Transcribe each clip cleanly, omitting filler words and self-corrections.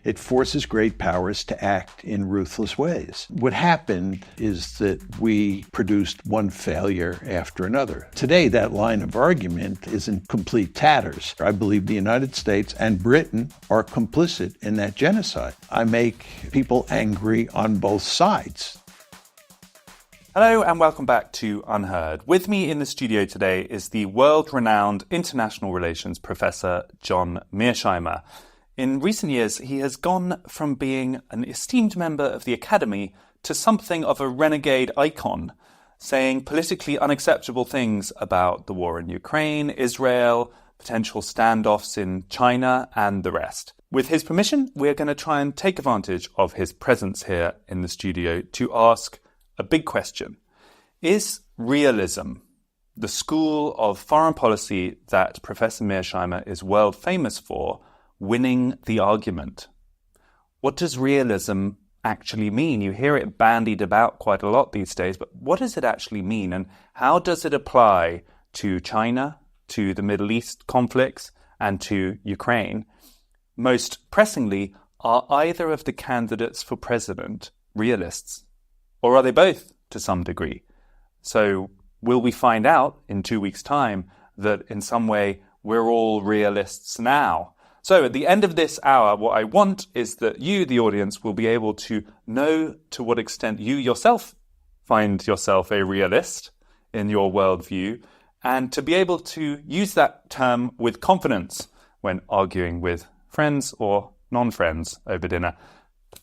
It forces great powers to act in ruthless ways. What happened is that we produced one failure after another. Today, that line of argument is in complete tatters. I believe the United States and Britain are complicit in that genocide. I make people angry on both sides. Hello and welcome back to Unheard. With me in the studio today is the world-renowned international relations professor John Mearsheimer. In recent years, he has gone from being an esteemed member of the Academy to something of a renegade icon, saying politically unacceptable things about the war in Ukraine, Israel, potential standoffs in China, and the rest. With his permission, we're going to try and take advantage of his presence here in the studio to ask a big question. Is realism, the school of foreign policy that Professor Mearsheimer is world famous for, winning the argument? What does realism actually mean? You hear it bandied about quite a lot these days, but what does it actually mean, and how does it apply to China, to the Middle East conflicts, and to Ukraine? Most pressingly, are either of the candidates for president realists? Or are they both to some degree? So will we find out in 2 weeks' time that in some way we're all realists now? So at the end of this hour, what I want is that you, the audience, will be able to know to what extent you yourself find yourself a realist in your worldview, and to be able to use that term with confidence when arguing with friends or non-friends over dinner.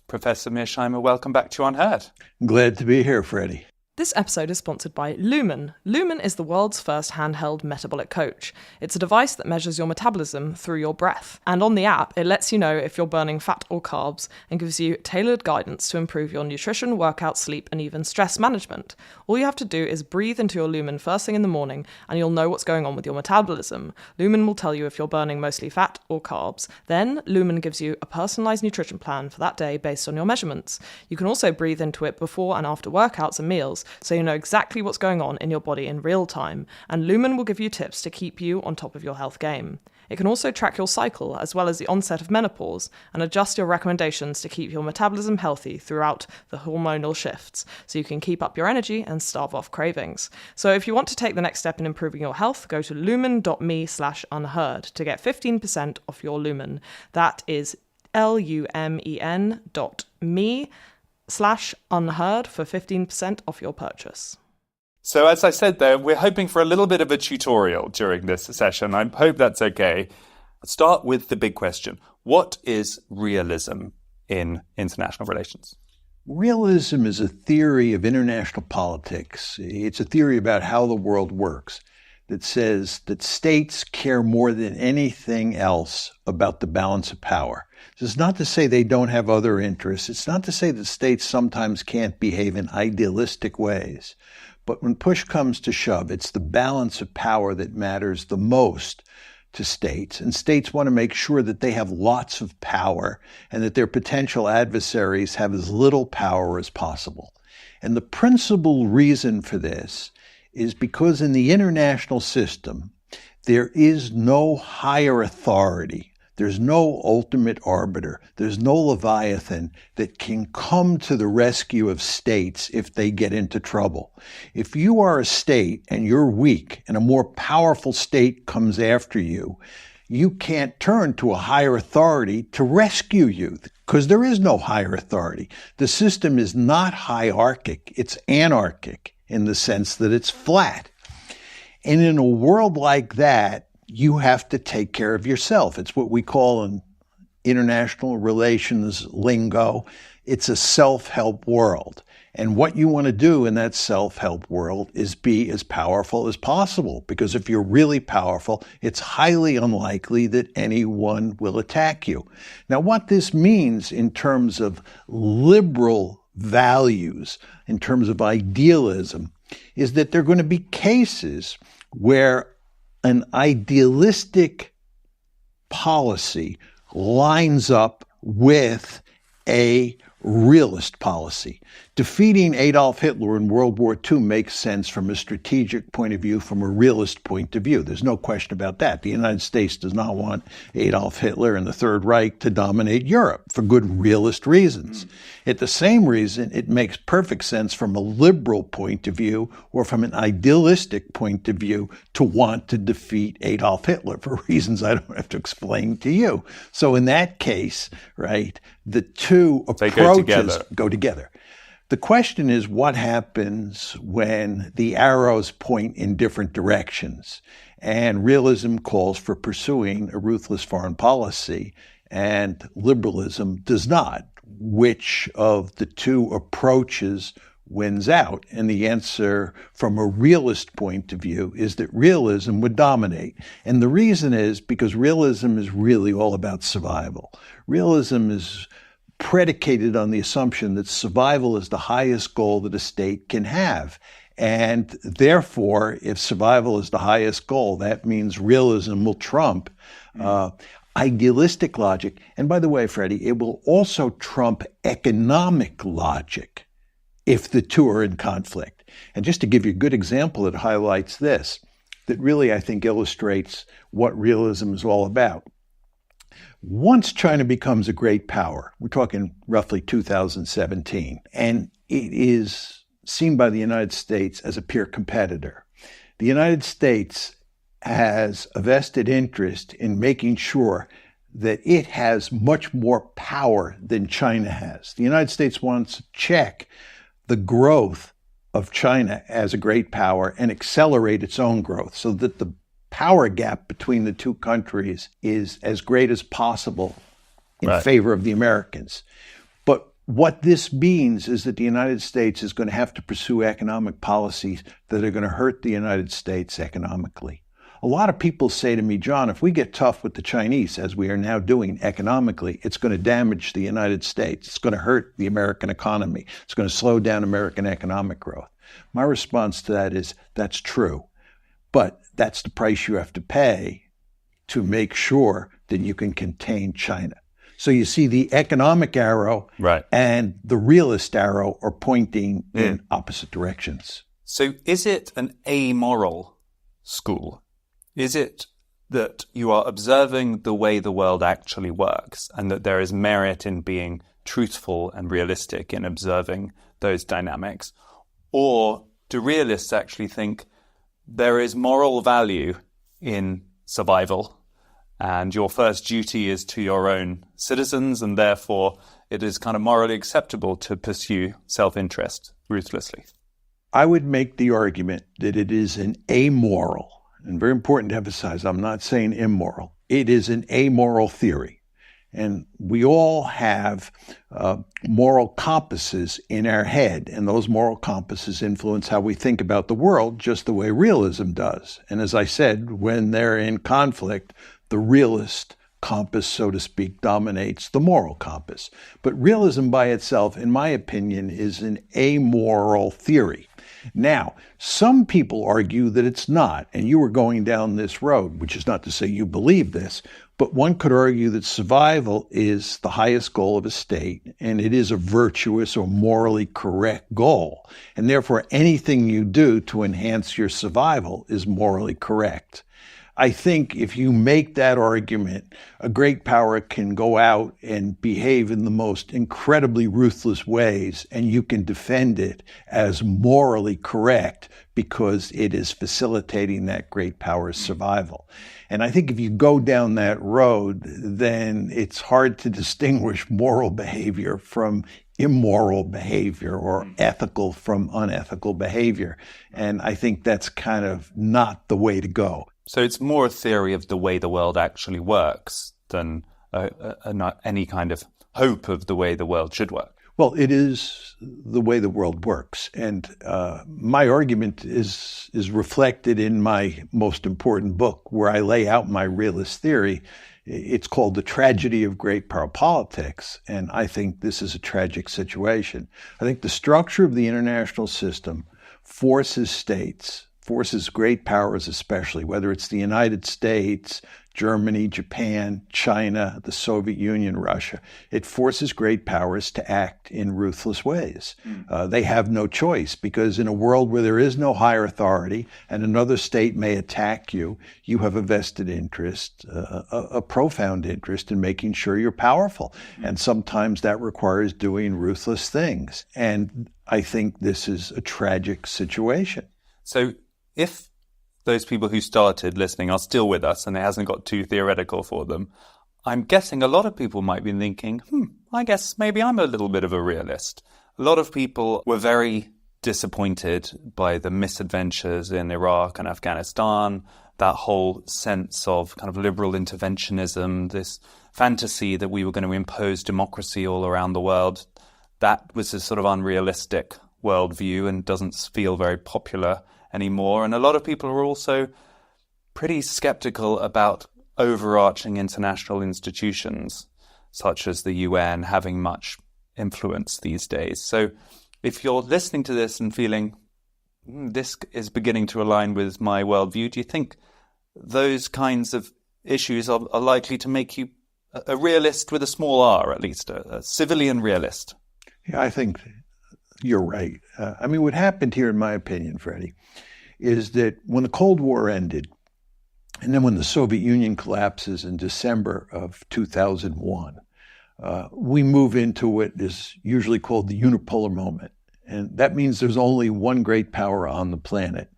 Professor Mearsheimer, welcome back to Unheard. Glad to be here, Freddie. This episode is sponsored by Lumen. Lumen is the world's first handheld metabolic coach. It's a device that measures your metabolism through your breath. And on the app, it lets you know if you're burning fat or carbs and gives you tailored guidance to improve your nutrition, workout, sleep, and even stress management. All you have to do is breathe into your Lumen first thing in the morning, and you'll know what's going on with your metabolism. Lumen will tell you if you're burning mostly fat or carbs. Then, Lumen gives you a personalized nutrition plan for that day based on your measurements. You can also breathe into it before and after workouts and meals, so you know exactly what's going on in your body in real time, and Lumen will give you tips to keep you on top of your health game. It can also track your cycle as well as the onset of menopause and adjust your recommendations to keep your metabolism healthy throughout the hormonal shifts, so you can keep up your energy and starve off cravings. So if you want to take the next step in improving your health, go to lumen.me/unheard to get 15% off your Lumen. That is lumen.me/unheard for 15% off your purchase. So as I said there, we're hoping for a little bit of a tutorial during this session. I hope that's okay. Let's start with the big question. What is realism in international relations? Realism is a theory of international politics. It's a theory about how the world works that says that states care more than anything else about the balance of power. This is not to say they don't have other interests. It's not to say that states sometimes can't behave in idealistic ways. But when push comes to shove, it's the balance of power that matters the most to states. And states want to make sure that they have lots of power and that their potential adversaries have as little power as possible. And the principal reason for this is because in the international system, there is no higher authority. There's no ultimate arbiter. There's no Leviathan that can come to the rescue of states if they get into trouble. If you are a state and you're weak and a more powerful state comes after you, you can't turn to a higher authority to rescue you because there is no higher authority. The system is not hierarchic. It's anarchic in the sense that it's flat. And in a world like that, you have to take care of yourself. It's what we call in international relations lingo, it's a self-help world. And what you want to do in that self-help world is be as powerful as possible, because if you're really powerful, it's highly unlikely that anyone will attack you. Now, what this means in terms of liberal values, in terms of idealism, is that there are going to be cases where an idealistic policy lines up with a realist policy. Defeating Adolf Hitler in World War II makes sense from a strategic point of view, from a realist point of view. There's no question about that. The United States does not want Adolf Hitler and the Third Reich to dominate Europe for good realist reasons. At the same reason, it makes perfect sense from a liberal point of view or from an idealistic point of view to want to defeat Adolf Hitler for reasons I don't have to explain to you. So in that case, right, the two approaches go together. The question is, what happens when the arrows point in different directions? And realism calls for pursuing a ruthless foreign policy, and liberalism does not. Which of the two approaches wins out? And the answer from a realist point of view is that realism would dominate. And the reason is because realism is really all about survival. Realism is predicated on the assumption that survival is the highest goal that a state can have. And therefore, if survival is the highest goal, that means realism will trump idealistic logic. And by the way, Freddie, it will also trump economic logic if the two are in conflict. And just to give you a good example that highlights this, that really, I think, illustrates what realism is all about. Once China becomes a great power, we're talking roughly 2017, and it is seen by the United States as a peer competitor. The United States has a vested interest in making sure that it has much more power than China has. The United States wants to check the growth of China as a great power and accelerate its own growth so that the power gap between the two countries is as great as possible in favor of the Americans. But what this means is that the United States is going to have to pursue economic policies that are going to hurt the United States economically. A lot of people say to me, John, if we get tough with the Chinese, as we are now doing economically, it's going to damage the United States. It's going to hurt the American economy. It's going to slow down American economic growth. My response to that is, that's true. But that's the price you have to pay to make sure that you can contain China. So you see the economic arrow and the realist arrow are pointing in opposite directions. So is it an amoral school? Is it that you are observing the way the world actually works and that there is merit in being truthful and realistic in observing those dynamics? Or do realists actually think there is moral value in survival, and your first duty is to your own citizens, and therefore it is kind of morally acceptable to pursue self-interest ruthlessly? I would make the argument that it is an amoral, and very important to emphasize, I'm not saying immoral. It is an amoral theory. And we all have moral compasses in our head, and those moral compasses influence how we think about the world, just the way realism does. And as I said, when they're in conflict, the realist compass, so to speak, dominates the moral compass. But realism by itself, in my opinion, is an amoral theory. Now, some people argue that it's not, and you were going down this road, which is not to say you believe this, but one could argue that survival is the highest goal of a state, and it is a virtuous or morally correct goal. And therefore, anything you do to enhance your survival is morally correct. I think if you make that argument, a great power can go out and behave in the most incredibly ruthless ways, and you can defend it as morally correct because it is facilitating that great power's survival. And I think if you go down that road, then it's hard to distinguish moral behavior from immoral behavior or ethical from unethical behavior. And I think that's kind of not the way to go. So it's more a theory of the way the world actually works than any kind of hope of the way the world should work. Well, it is the way the world works. And my argument is reflected in my most important book, where I lay out my realist theory. It's called The Tragedy of Great Power Politics. And I think this is a tragic situation. I think the structure of the international system forces states, forces great powers especially, whether it's the United States, Germany, Japan, China, the Soviet Union, Russia. It forces great powers to act in ruthless ways. They have no choice, because in a world where there is no higher authority and another state may attack you, you have a vested interest, a profound interest in making sure you're powerful. And sometimes that requires doing ruthless things. And I think this is a tragic situation. So if those people who started listening are still with us and it hasn't got too theoretical for them, I'm guessing a lot of people might be thinking, I guess maybe I'm a little bit of a realist. A lot of people were very disappointed by the misadventures in Iraq and Afghanistan, that whole sense of kind of liberal interventionism, this fantasy that we were going to impose democracy all around the world. That was a sort of unrealistic worldview and doesn't feel very popular anymore. And a lot of people are also pretty skeptical about overarching international institutions, such as the UN, having much influence these days. So if you're listening to this and feeling, this is beginning to align with my worldview, do you think those kinds of issues are likely to make you a realist with a small r, at least, a civilian realist? Yeah, I think you're right. What happened here, in my opinion, Freddie, is that when the Cold War ended, and then when the Soviet Union collapses in December of 2001, we move into what is usually called the unipolar moment. And that means there's only one great power on the planet,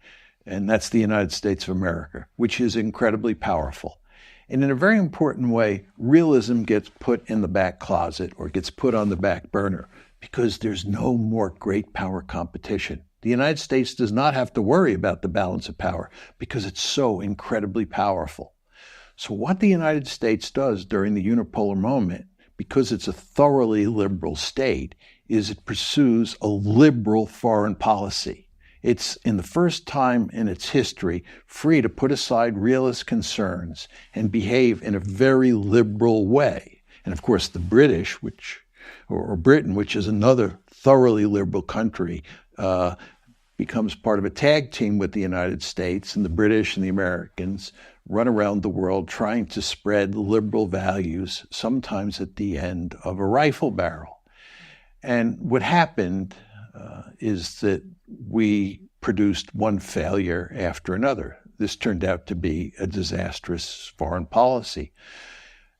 and that's the United States of America, which is incredibly powerful. And in a very important way, realism gets put in the back closet or gets put on the back burner because there's no more great power competition. The United States does not have to worry about the balance of power because it's so incredibly powerful. So what the United States does during the unipolar moment, because it's a thoroughly liberal state, is it pursues a liberal foreign policy. It's, in the first time in its history, free to put aside realist concerns and behave in a very liberal way. And of course, the British, or Britain, which is another thoroughly liberal country, becomes part of a tag team with the United States, and the British and the Americans run around the world trying to spread liberal values, sometimes at the end of a rifle barrel. And what happened is that we produced one failure after another. This turned out to be a disastrous foreign policy.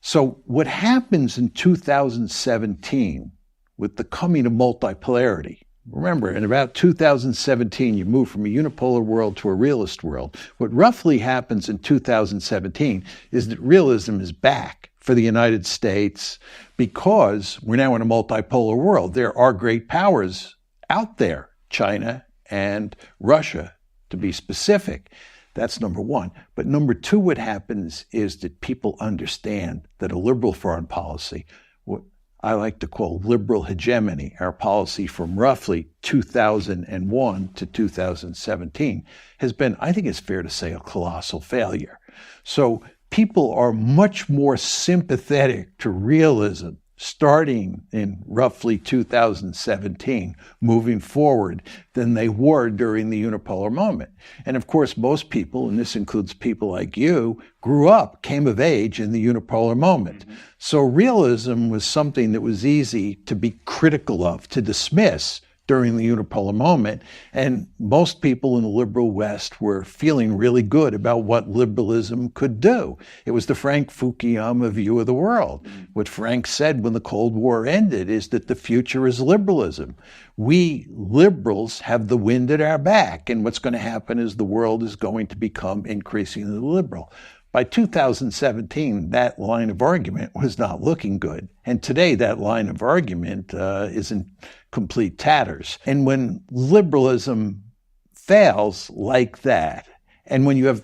So what happens in 2017 with the coming of multipolarity, remember, in about 2017, you move from a unipolar world to a realist world. What roughly happens in 2017 is that realism is back for the United States because we're now in a multipolar world. There are great powers out there, China and Russia, to be specific. That's number one. But number two, what happens is that people understand that a liberal foreign policy, what I like to call liberal hegemony, our policy from roughly 2001 to 2017, has been, I think it's fair to say, a colossal failure. So people are much more sympathetic to realism starting in roughly 2017, moving forward, than they were during the unipolar moment. And of course, most people, and this includes people like you, grew up, came of age in the unipolar moment. So realism was something that was easy to be critical of, to dismiss during the unipolar moment. And most people in the liberal West were feeling really good about what liberalism could do. It was the Frank Fukuyama view of the world. What Frank said when the Cold War ended is that the future is liberalism. We liberals have the wind at our back, and what's going to happen is the world is going to become increasingly liberal. By 2017, that line of argument was not looking good. And today, that line of argument is in complete tatters. And when liberalism fails like that, and when you have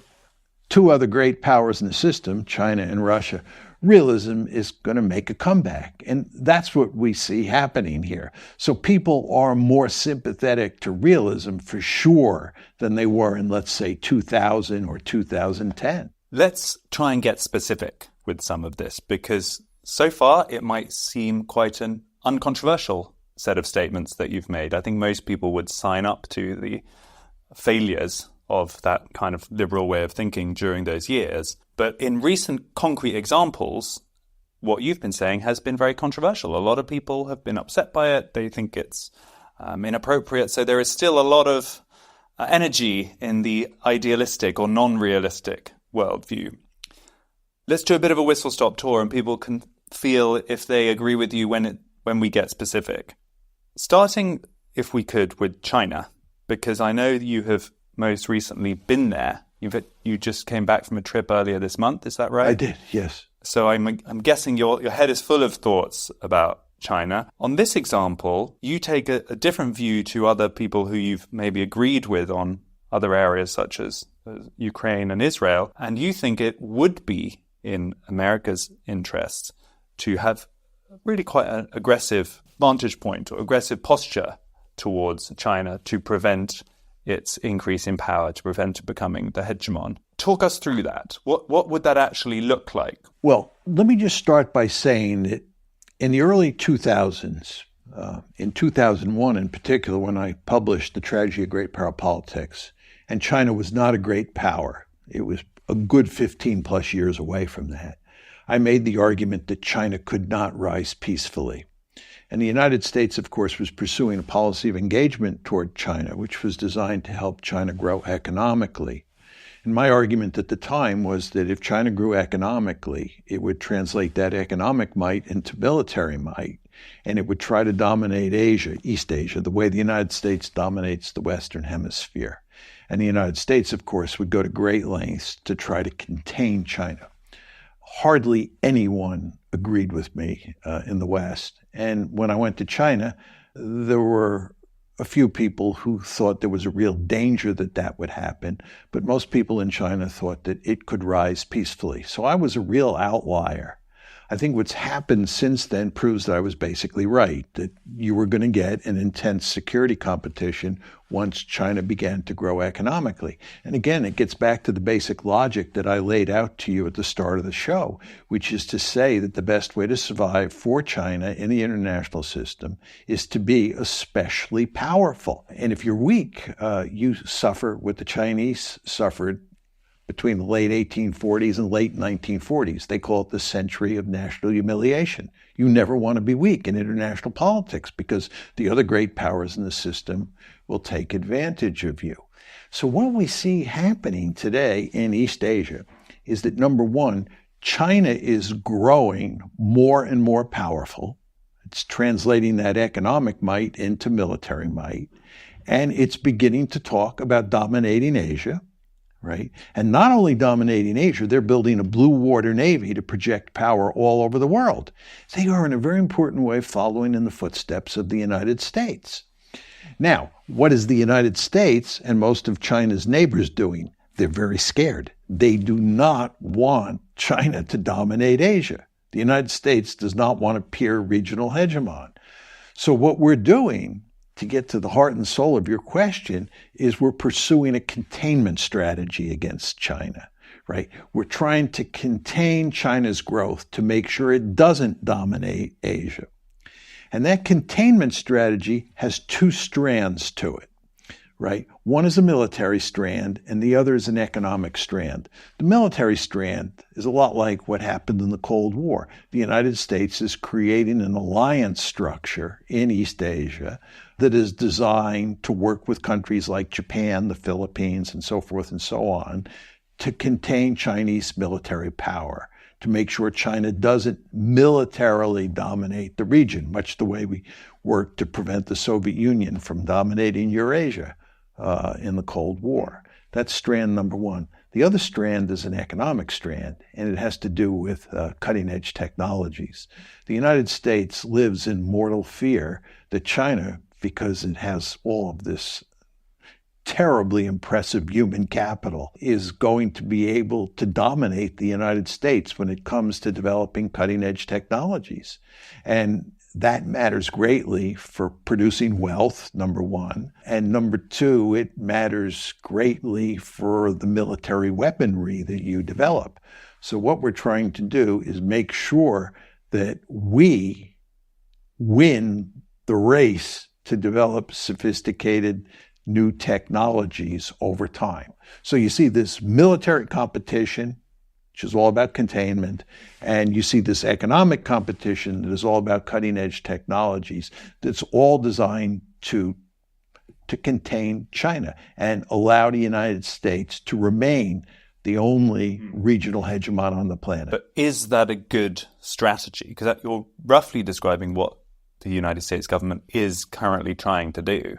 two other great powers in the system, China and Russia, realism is going to make a comeback. And that's what we see happening here. So people are more sympathetic to realism for sure than they were in, let's say, 2000 or 2010. Let's try and get specific with some of this, because so far it might seem quite an uncontroversial set of statements that you've made. I think most people would sign up to the failures of that kind of liberal way of thinking during those years. But in recent concrete examples, what you've been saying has been very controversial. A lot of people have been upset by it. They think it's inappropriate. So there is still a lot of energy in the idealistic or non-realistic worldview. Let's do a bit of a whistle-stop tour and people can feel if they agree with you when we get specific. Starting, if we could, with China, because I know you have most recently been there. You just came back from a trip earlier this month, is that right? I did, yes. So I'm guessing your head is full of thoughts about China. On this example, you take a different view to other people who you've maybe agreed with on other areas such as Ukraine and Israel, and you think it would be in America's interest to have really quite an aggressive vantage point or aggressive posture towards China to prevent its increase in power, to prevent it becoming the hegemon. Talk us through that. What would that actually look like? Well, let me just start by saying that in the early 2000s, in 2001 in particular, when I published The Tragedy of Great Power Politics, and China was not a great power, it was a good 15 plus years away from that, I made the argument that China could not rise peacefully. And the United States, of course, was pursuing a policy of engagement toward China, which was designed to help China grow economically. And my argument at the time was that if China grew economically, it would translate that economic might into military might, and it would try to dominate Asia, East Asia, the way the United States dominates the Western Hemisphere. And the United States, of course, would go to great lengths to try to contain China. Hardly anyone agreed with me in the West. And when I went to China, there were a few people who thought there was a real danger that that would happen, but most people in China thought that it could rise peacefully. So I was a real outlier. I think what's happened since then proves that I was basically right, that you were going to get an intense security competition once China began to grow economically. And again, it gets back to the basic logic that I laid out to you at the start of the show, which is to say that the best way to survive for China in the international system is to be especially powerful. And if you're weak, you suffer what the Chinese suffered between the late 1840s and late 1940s. They call it the century of national humiliation. You never want to be weak in international politics because the other great powers in the system will take advantage of you. So what we see happening today in East Asia is that, number one, China is growing more and more powerful. It's translating that economic might into military might. And it's beginning to talk about dominating Asia. Right? And not only dominating Asia, they're building a blue water navy to project power all over the world. They are in a very important way following in the footsteps of the United States. Now, what is the United States and most of China's neighbors doing? They're very scared. They do not want China to dominate Asia. The United States does not want a peer regional hegemon. So what we're doing, to get to the heart and soul of your question, is we're pursuing a containment strategy against China, right? We're trying to contain China's growth to make sure it doesn't dominate Asia. And that containment strategy has two strands to it, right? One is a military strand and the other is an economic strand. The military strand is a lot like what happened in the Cold War. The United States is creating an alliance structure in East Asia that is designed to work with countries like Japan, the Philippines, and so forth and so on, to contain Chinese military power, to make sure China doesn't militarily dominate the region, much the way we worked to prevent the Soviet Union from dominating Eurasia in the Cold War. That's strand number one. The other strand is an economic strand, and it has to do with cutting-edge technologies. The United States lives in mortal fear that China, because it has all of this terribly impressive human capital, is going to be able to dominate the United States when it comes to developing cutting-edge technologies. And that matters greatly for producing wealth, number one. And number two, it matters greatly for the military weaponry that you develop. So what we're trying to do is make sure that we win the race to develop sophisticated new technologies over time. So you see this military competition which is all about containment, and you see this economic competition that is all about cutting-edge technologies that's all designed to contain China and allow the United States to remain the only regional hegemon on the planet. But is that a good strategy? Because you're roughly describing what the United States government is currently trying to do.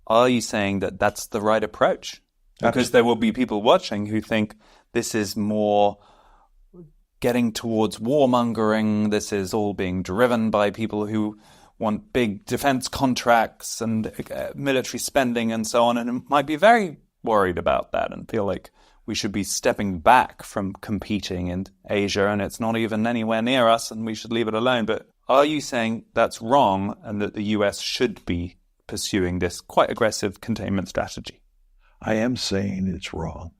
Are you saying that that's the right approach? Because there will be people watching who think this is more getting towards warmongering. This is all being driven by people who want big defense contracts and military spending and so on, and might be very worried about that and feel like we should be stepping back from competing in Asia and it's not even anywhere near us and we should leave it alone. But are you saying that's wrong and that the US should be pursuing this quite aggressive containment strategy? I am saying it's wrong,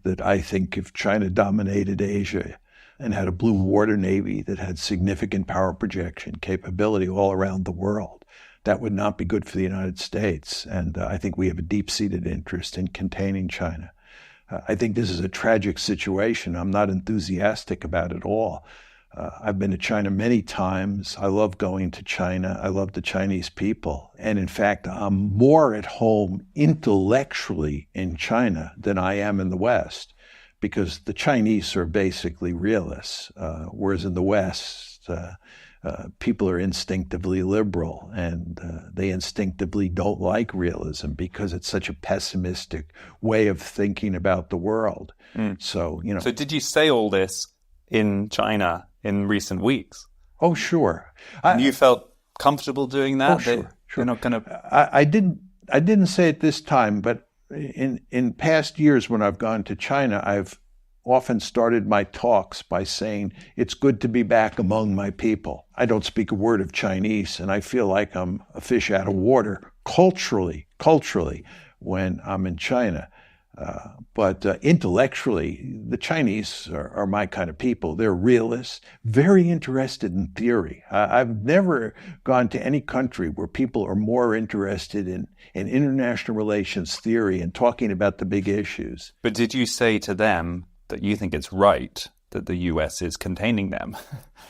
that I think if China dominated Asia and had a blue water navy that had significant power projection capability all around the world, that would not be good for the United States. And I think we have a deep-seated interest in containing China. I think this is a tragic situation. I'm not enthusiastic about it all. I've been to China many times. I love going to China. I love the Chinese people. And in fact, I'm more at home intellectually in China than I am in the West, because the Chinese are basically realists, whereas in the West, people are instinctively liberal, and they instinctively don't like realism because it's such a pessimistic way of thinking about the world. So did you say all this in China in recent weeks? Oh, sure. You felt comfortable doing that? Oh, sure. You're not going to... I didn't say it this time, but in past years when I've gone to China, I've often started my talks by saying, it's good to be back among my people. I don't speak a word of Chinese, and I feel like I'm a fish out of water culturally, when I'm in China. But intellectually, the Chinese are my kind of people. They're realists, very interested in theory. I've never gone to any country where people are more interested in international relations theory and talking about the big issues. But did you say to them that you think it's right that the US is containing them?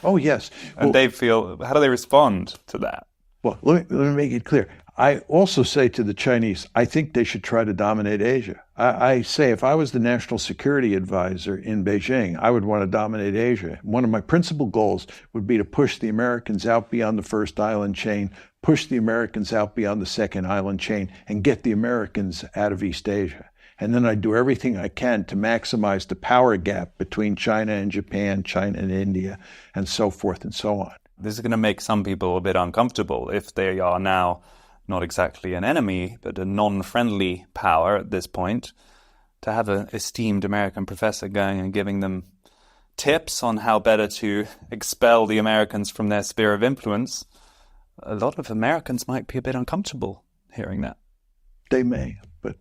Oh, yes. And they feel, how do they respond to that? Well, let me make it clear. I also say to the Chinese, I think they should try to dominate Asia. I say if I was the national security advisor in Beijing, I would want to dominate Asia. One of my principal goals would be to push the Americans out beyond the first island chain, push the Americans out beyond the second island chain, and get the Americans out of East Asia. And then I'd do everything I can to maximize the power gap between China and Japan, China and India, and so forth and so on. This is going to make some people a bit uncomfortable if they are now not exactly an enemy, but a non-friendly power at this point. To have an esteemed American professor going and giving them tips on how better to expel the Americans from their sphere of influence, a lot of Americans might be a bit uncomfortable hearing that. They may, but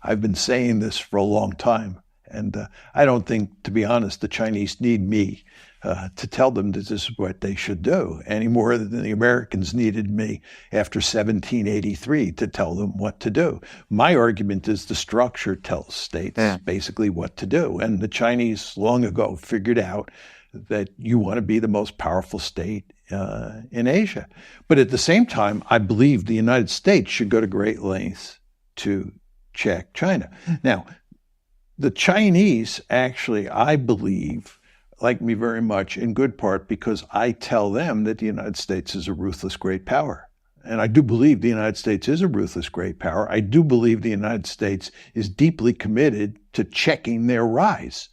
I've been saying this for a long time, and I don't think, to be honest, the Chinese need me to tell them that this is what they should do, any more than the Americans needed me after 1783 to tell them what to do. My argument is the structure tells states basically what to do, and the Chinese long ago figured out that you want to be the most powerful state in Asia. But at the same time, I believe the United States should go to great lengths to check China. Now, the Chinese actually, I believe, like me very much, in good part because I tell them that the United States is a ruthless great power. And I do believe the United States is a ruthless great power. I do believe the United States is deeply committed to checking their rise.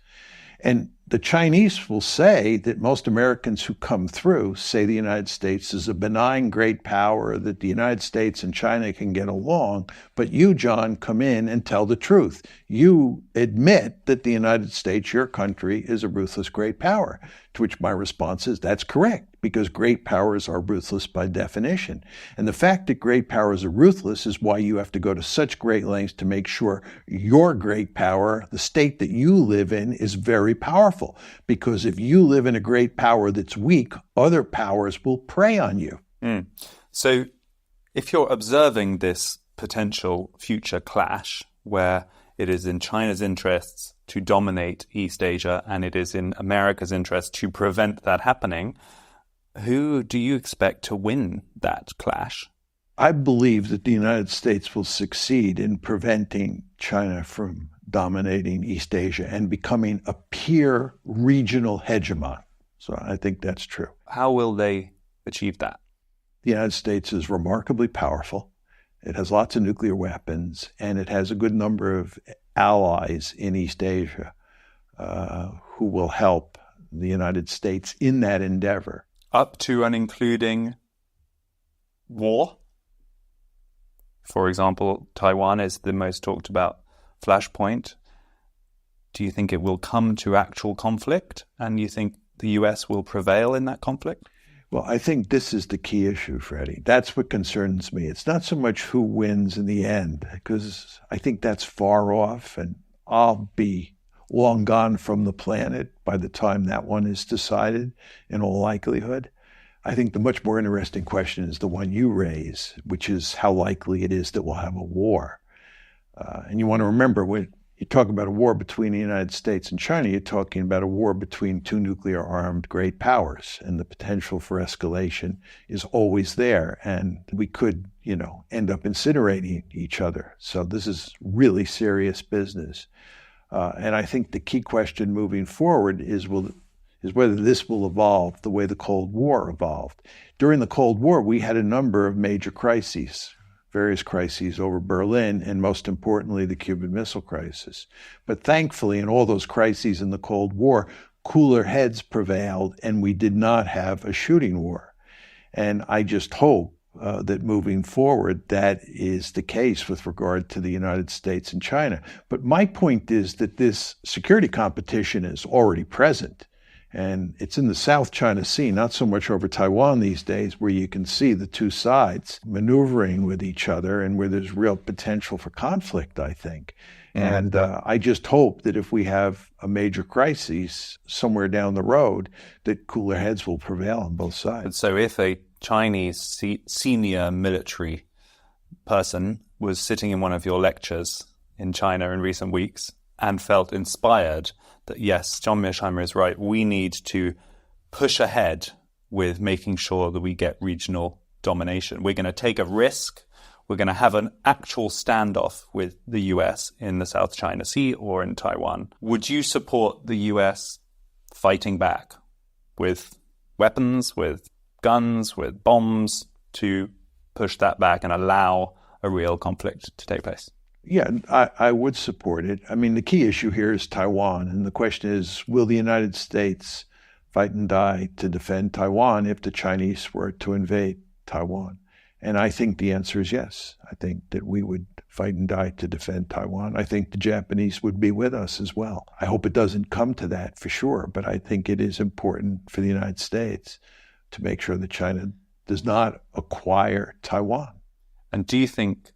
And the Chinese will say that most Americans who come through say the United States is a benign great power, that the United States and China can get along, but you, John, come in and tell the truth. You admit that the United States, your country, is a ruthless great power, to which my response is that's correct, because great powers are ruthless by definition. And the fact that great powers are ruthless is why you have to go to such great lengths to make sure your great power, the state that you live in, is very powerful. Because if you live in a great power that's weak, other powers will prey on you. So if you're observing this potential future clash where it is in China's interests to dominate East Asia, and it is in America's interest to prevent that happening. Who do you expect to win that clash? I believe that the United States will succeed in preventing China from dominating East Asia and becoming a peer regional hegemon. So I think that's true. How will they achieve that? The United States is remarkably powerful. It has lots of nuclear weapons, and it has a good number of allies in East Asia who will help the United States in that endeavor. Up to and including war? For example, Taiwan is the most talked about flashpoint. Do you think it will come to actual conflict? And you think the US will prevail in that conflict? Well, I think this is the key issue, Freddie. That's what concerns me. It's not so much who wins in the end, because I think that's far off, and I'll be long gone from the planet by the time that one is decided, in all likelihood. I think the much more interesting question is the one you raise, which is how likely it is that we'll have a war. And you want to remember, when you talk about a war between the United States and China, you're talking about a war between two nuclear-armed great powers, and the potential for escalation is always there. And we could, end up incinerating each other. So this is really serious business. And I think the key question moving forward is whether this will evolve the way the Cold War evolved. During the Cold War, we had a number of major crises. Various crises over Berlin, and most importantly, the Cuban Missile Crisis. But thankfully, in all those crises in the Cold War, cooler heads prevailed, and we did not have a shooting war. And I just hope that moving forward, that is the case with regard to the United States and China. But my point is that this security competition is already present. And it's in the South China Sea, not so much over Taiwan these days, where you can see the two sides maneuvering with each other and where there's real potential for conflict, I think. And I just hope that if we have a major crisis somewhere down the road, that cooler heads will prevail on both sides. So if a Chinese senior military person was sitting in one of your lectures in China in recent weeks and felt inspired that, yes, John Mearsheimer is right, we need to push ahead with making sure that we get regional domination. We're going to take a risk. We're going to have an actual standoff with the US in the South China Sea or in Taiwan. Would you support the US fighting back with weapons, with guns, with bombs to push that back and allow a real conflict to take place? Yeah, I would support it. I mean, the key issue here is Taiwan. And the question is, will the United States fight and die to defend Taiwan if the Chinese were to invade Taiwan? And I think the answer is yes. I think that we would fight and die to defend Taiwan. I think the Japanese would be with us as well. I hope it doesn't come to that for sure, but I think it is important for the United States to make sure that China does not acquire Taiwan. And do you think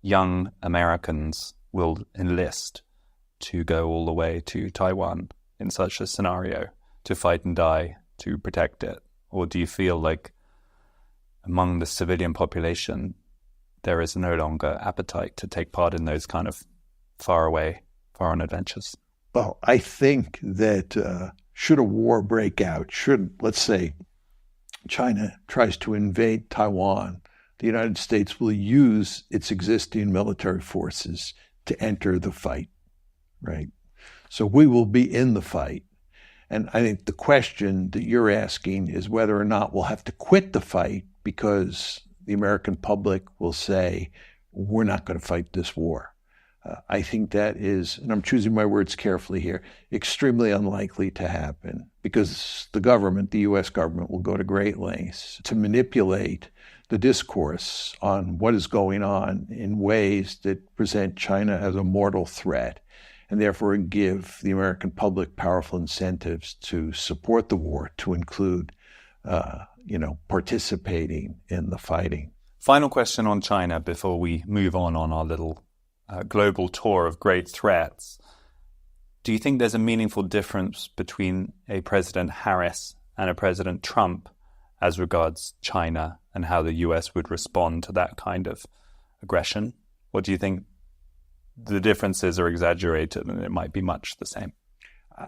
young Americans will enlist to go all the way to Taiwan in such a scenario, to fight and die to protect it? Or do you feel like among the civilian population, there is no longer appetite to take part in those kind of foreign adventures? Well, I think that should a war break out, let's say, China tries to invade Taiwan, the United States will use its existing military forces to enter the fight, right? So we will be in the fight. And I think the question that you're asking is whether or not we'll have to quit the fight because the American public will say, we're not going to fight this war. I think that is, and I'm choosing my words carefully here, extremely unlikely to happen because the government, the U.S. government, will go to great lengths to manipulate the discourse on what is going on in ways that present China as a mortal threat, and therefore give the American public powerful incentives to support the war, to include, participating in the fighting. Final question on China before we move on our little global tour of great threats. Do you think there's a meaningful difference between a President Harris and a President Trump as regards China and how the US would respond to that kind of aggression? What do you think the differences are exaggerated and it might be much the same?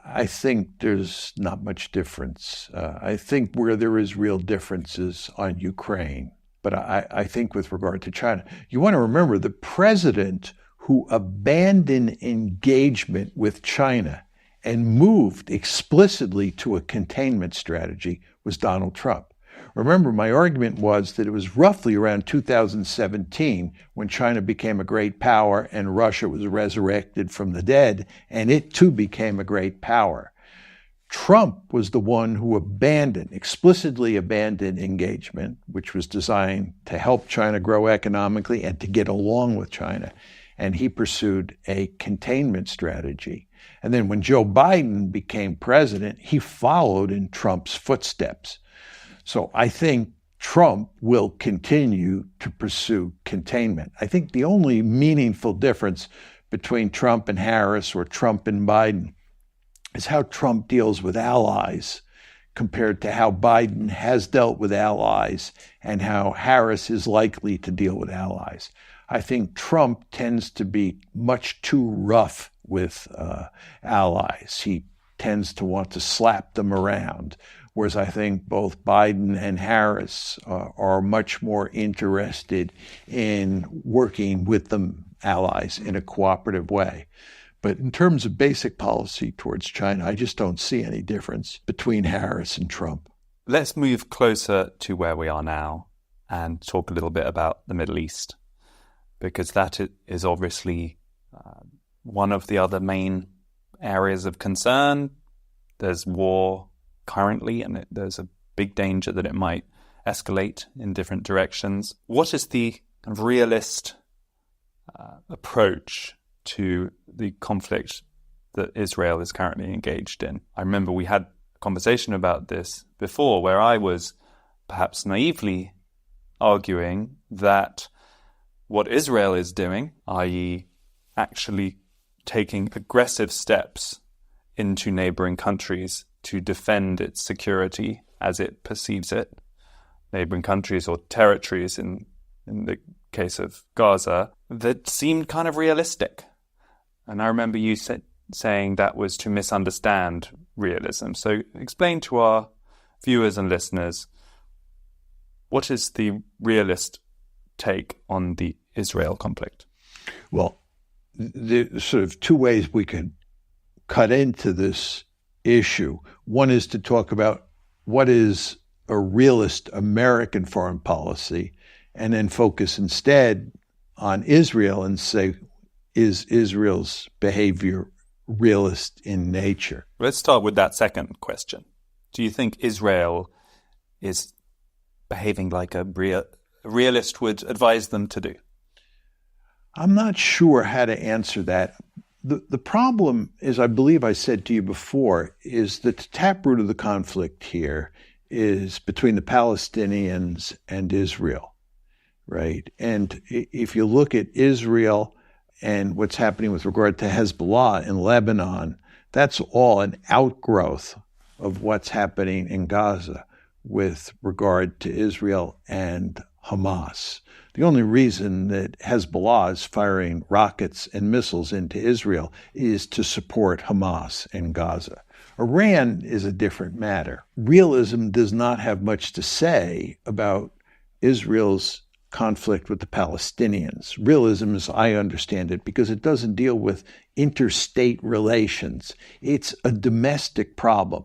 I think there's not much difference. I think where there is real difference is on Ukraine. But I think with regard to China, you want to remember the president who abandoned engagement with China and moved explicitly to a containment strategy was Donald Trump. Remember, my argument was that it was roughly around 2017 when China became a great power and Russia was resurrected from the dead, and it too became a great power. Trump was the one who explicitly abandoned engagement, which was designed to help China grow economically and to get along with China. And he pursued a containment strategy. And then when Joe Biden became president, he followed in Trump's footsteps. So I think Trump will continue to pursue containment. I think the only meaningful difference between Trump and Harris or Trump and Biden is how Trump deals with allies compared to how Biden has dealt with allies and how Harris is likely to deal with allies. I think Trump tends to be much too rough with allies. He tends to want to slap them around, whereas I think both Biden and Harris are much more interested in working with the allies in a cooperative way. But in terms of basic policy towards China, I just don't see any difference between Harris and Trump. Let's move closer to where we are now and talk a little bit about the Middle East, because that is obviously one of the other main areas of concern. There's war currently, and there's a big danger that it might escalate in different directions. What is the kind of realist approach to the conflict that Israel is currently engaged in? I remember we had a conversation about this before, where I was perhaps naively arguing that what Israel is doing, i.e. actually taking aggressive steps into neighboring countries to defend its security as it perceives it, neighboring countries or territories in the case of Gaza, that seemed kind of realistic. And I remember you saying that was to misunderstand realism. So explain to our viewers and listeners, what is the realist take on the Israel conflict? Well, there's sort of two ways we could cut into this issue. One is to talk about what is a realist American foreign policy, and then focus instead on Israel and say, is Israel's behavior realist in nature? Let's start with that second question. Do you think Israel is behaving like a realist would advise them to do? I'm not sure how to answer that. The problem is, I believe I said to you before, is that the taproot of the conflict here is between the Palestinians and Israel, right? And if you look at Israel and what's happening with regard to Hezbollah in Lebanon, that's all an outgrowth of what's happening in Gaza with regard to Israel and Hamas. The only reason that Hezbollah is firing rockets and missiles into Israel is to support Hamas in Gaza. Iran is a different matter. Realism does not have much to say about Israel's conflict with the Palestinians. Realism, as I understand it, because it doesn't deal with interstate relations. It's a domestic problem.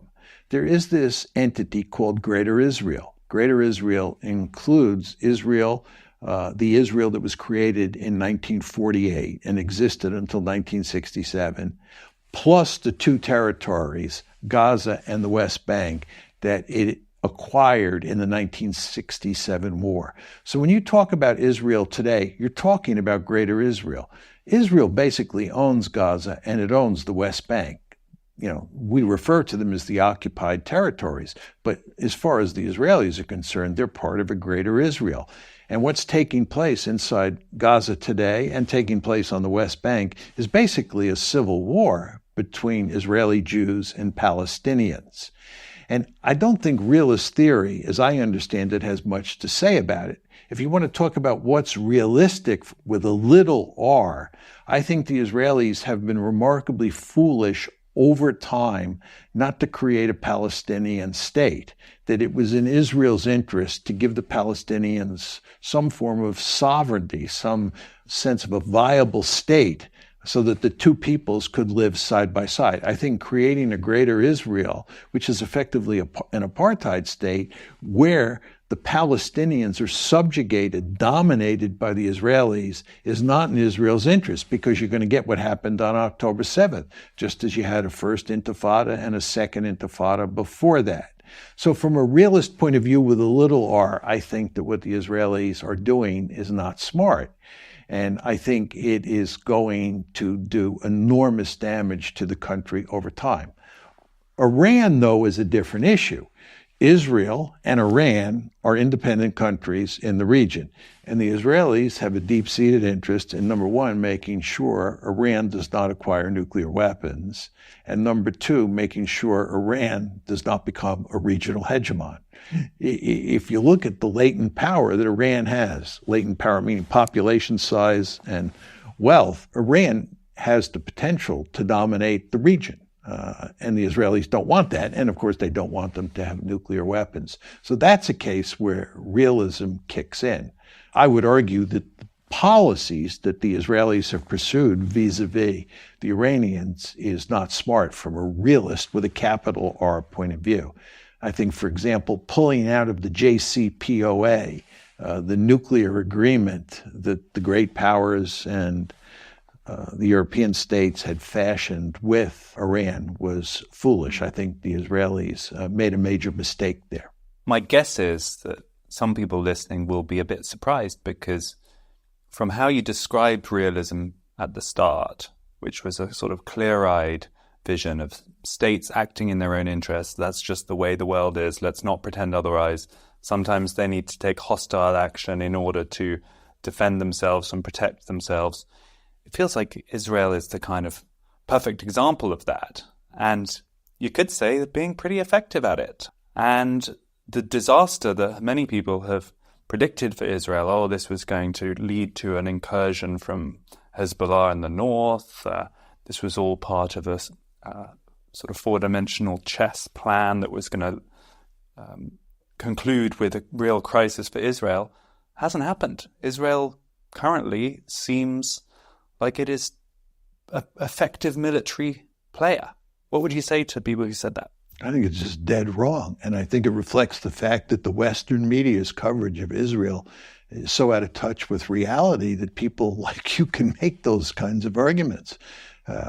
There is this entity called Greater Israel. Greater Israel includes Israel, the Israel that was created in 1948 and existed until 1967, plus the two territories, Gaza and the West Bank, that it acquired in the 1967 war. So when you talk about Israel today, you're talking about Greater Israel. Israel basically owns Gaza and it owns the West Bank. You know, we refer to them as the occupied territories, but as far as the Israelis are concerned, they're part of a Greater Israel. And what's taking place inside Gaza today and taking place on the West Bank is basically a civil war between Israeli Jews and Palestinians. And I don't think realist theory, as I understand it, has much to say about it. If you want to talk about what's realistic with a little r, I think the Israelis have been remarkably foolish over time not to create a Palestinian state, that it was in Israel's interest to give the Palestinians some form of sovereignty, some sense of a viable state, so that the two peoples could live side by side. I think creating a greater Israel, which is effectively an apartheid state, where the Palestinians are subjugated, dominated by the Israelis, is not in Israel's interest, because you're going to get what happened on October 7th, just as you had a first intifada and a second intifada before that. So from a realist point of view with a little r, I think that what the Israelis are doing is not smart. And I think it is going to do enormous damage to the country over time. Iran, though, is a different issue. Israel and Iran are independent countries in the region. And the Israelis have a deep-seated interest in, number one, making sure Iran does not acquire nuclear weapons, and number two, making sure Iran does not become a regional hegemon. If you look at the latent power that Iran has, latent power meaning population size and wealth, Iran has the potential to dominate the region. And the Israelis don't want that. And of course, they don't want them to have nuclear weapons. So that's a case where realism kicks in. I would argue that the policies that the Israelis have pursued vis-a-vis the Iranians is not smart from a realist with a capital R point of view. I think, for example, pulling out of the JCPOA, the nuclear agreement that the great powers and the European states had fashioned with Iran, was foolish. I think the Israelis made a major mistake there. My guess is that some people listening will be a bit surprised, because from how you described realism at the start, which was a sort of clear-eyed vision of states acting in their own interests, that's just the way the world is, let's not pretend otherwise. Sometimes they need to take hostile action in order to defend themselves and protect themselves. It feels like Israel is the kind of perfect example of that. And you could say they're being pretty effective at it. And the disaster that many people have predicted for Israel, this was going to lead to an incursion from Hezbollah in the north. This was all part of a sort of four-dimensional chess plan that was going to conclude with a real crisis for Israel, hasn't happened. Israel currently seems like it is an effective military player. What would you say to people who said that? I think it's just dead wrong. And I think it reflects the fact that the Western media's coverage of Israel is so out of touch with reality that people like you can make those kinds of arguments.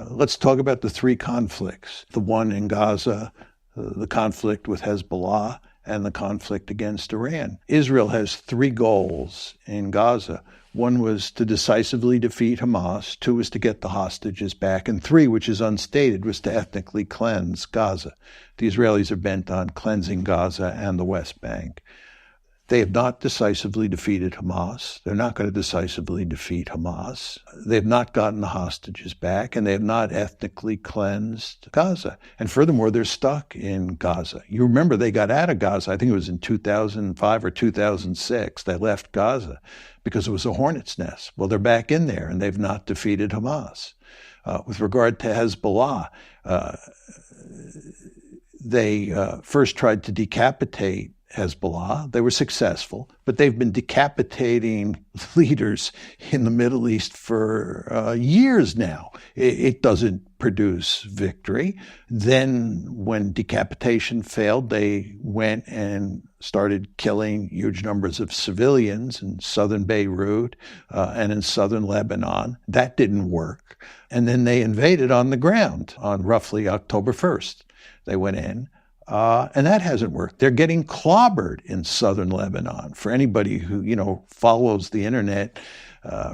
Let's talk about the three conflicts. The one in Gaza, the conflict with Hezbollah, and the conflict against Iran. Israel has three goals in Gaza. One was to decisively defeat Hamas, two was to get the hostages back, and three, which is unstated, was to ethnically cleanse Gaza. The Israelis are bent on cleansing Gaza and the West Bank. They have not decisively defeated Hamas. They're not going to decisively defeat Hamas. They have not gotten the hostages back, and they have not ethnically cleansed Gaza. And furthermore, they're stuck in Gaza. You remember they got out of Gaza, I think it was in 2005 or 2006. They left Gaza because it was a hornet's nest. Well, they're back in there, and they've not defeated Hamas. With regard to Hezbollah, they first tried to decapitate Hezbollah. They were successful, but they've been decapitating leaders in the Middle East for years now. It doesn't produce victory. Then when decapitation failed, they went and started killing huge numbers of civilians in southern Beirut and in southern Lebanon. That didn't work. And then they invaded on the ground on roughly October 1st. They went in. And that hasn't worked. They're getting clobbered in southern Lebanon. For anybody who, follows the internet,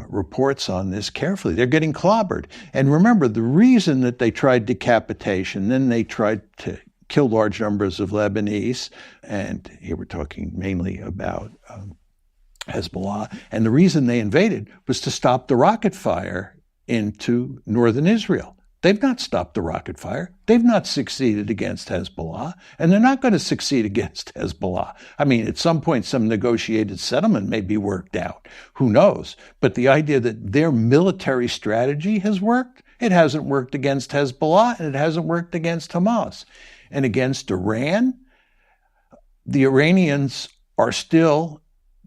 reports on this carefully, they're getting clobbered. And remember, the reason that they tried decapitation, then they tried to kill large numbers of Lebanese, and here we're talking mainly about Hezbollah, and the reason they invaded was to stop the rocket fire into northern Israel. They've not stopped the rocket fire. They've not succeeded against Hezbollah, and they're not going to succeed against Hezbollah. I mean, at some point, some negotiated settlement may be worked out. Who knows? But the idea that their military strategy has worked, it hasn't worked against Hezbollah, and it hasn't worked against Hamas. And against Iran, the Iranians are still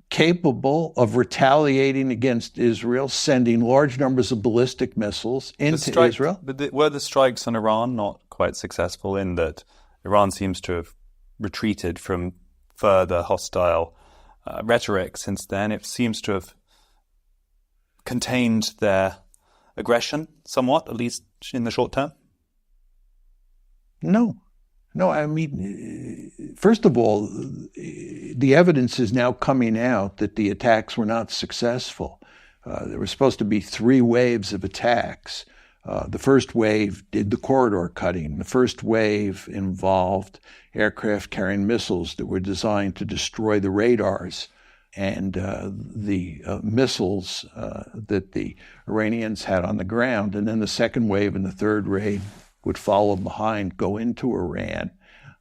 capable of retaliating against Israel, sending large numbers of ballistic missiles into Israel. But were the strikes on Iran not quite successful in that Iran seems to have retreated from further hostile rhetoric since then? It seems to have contained their aggression somewhat, at least in the short term? No, I mean, first of all, the evidence is now coming out that the attacks were not successful. There were supposed to be 3 waves of attacks. The first wave did the corridor cutting. The first wave involved aircraft carrying missiles that were designed to destroy the radars and the missiles that the Iranians had on the ground. And then the second wave and the third wave would follow behind, go into Iran,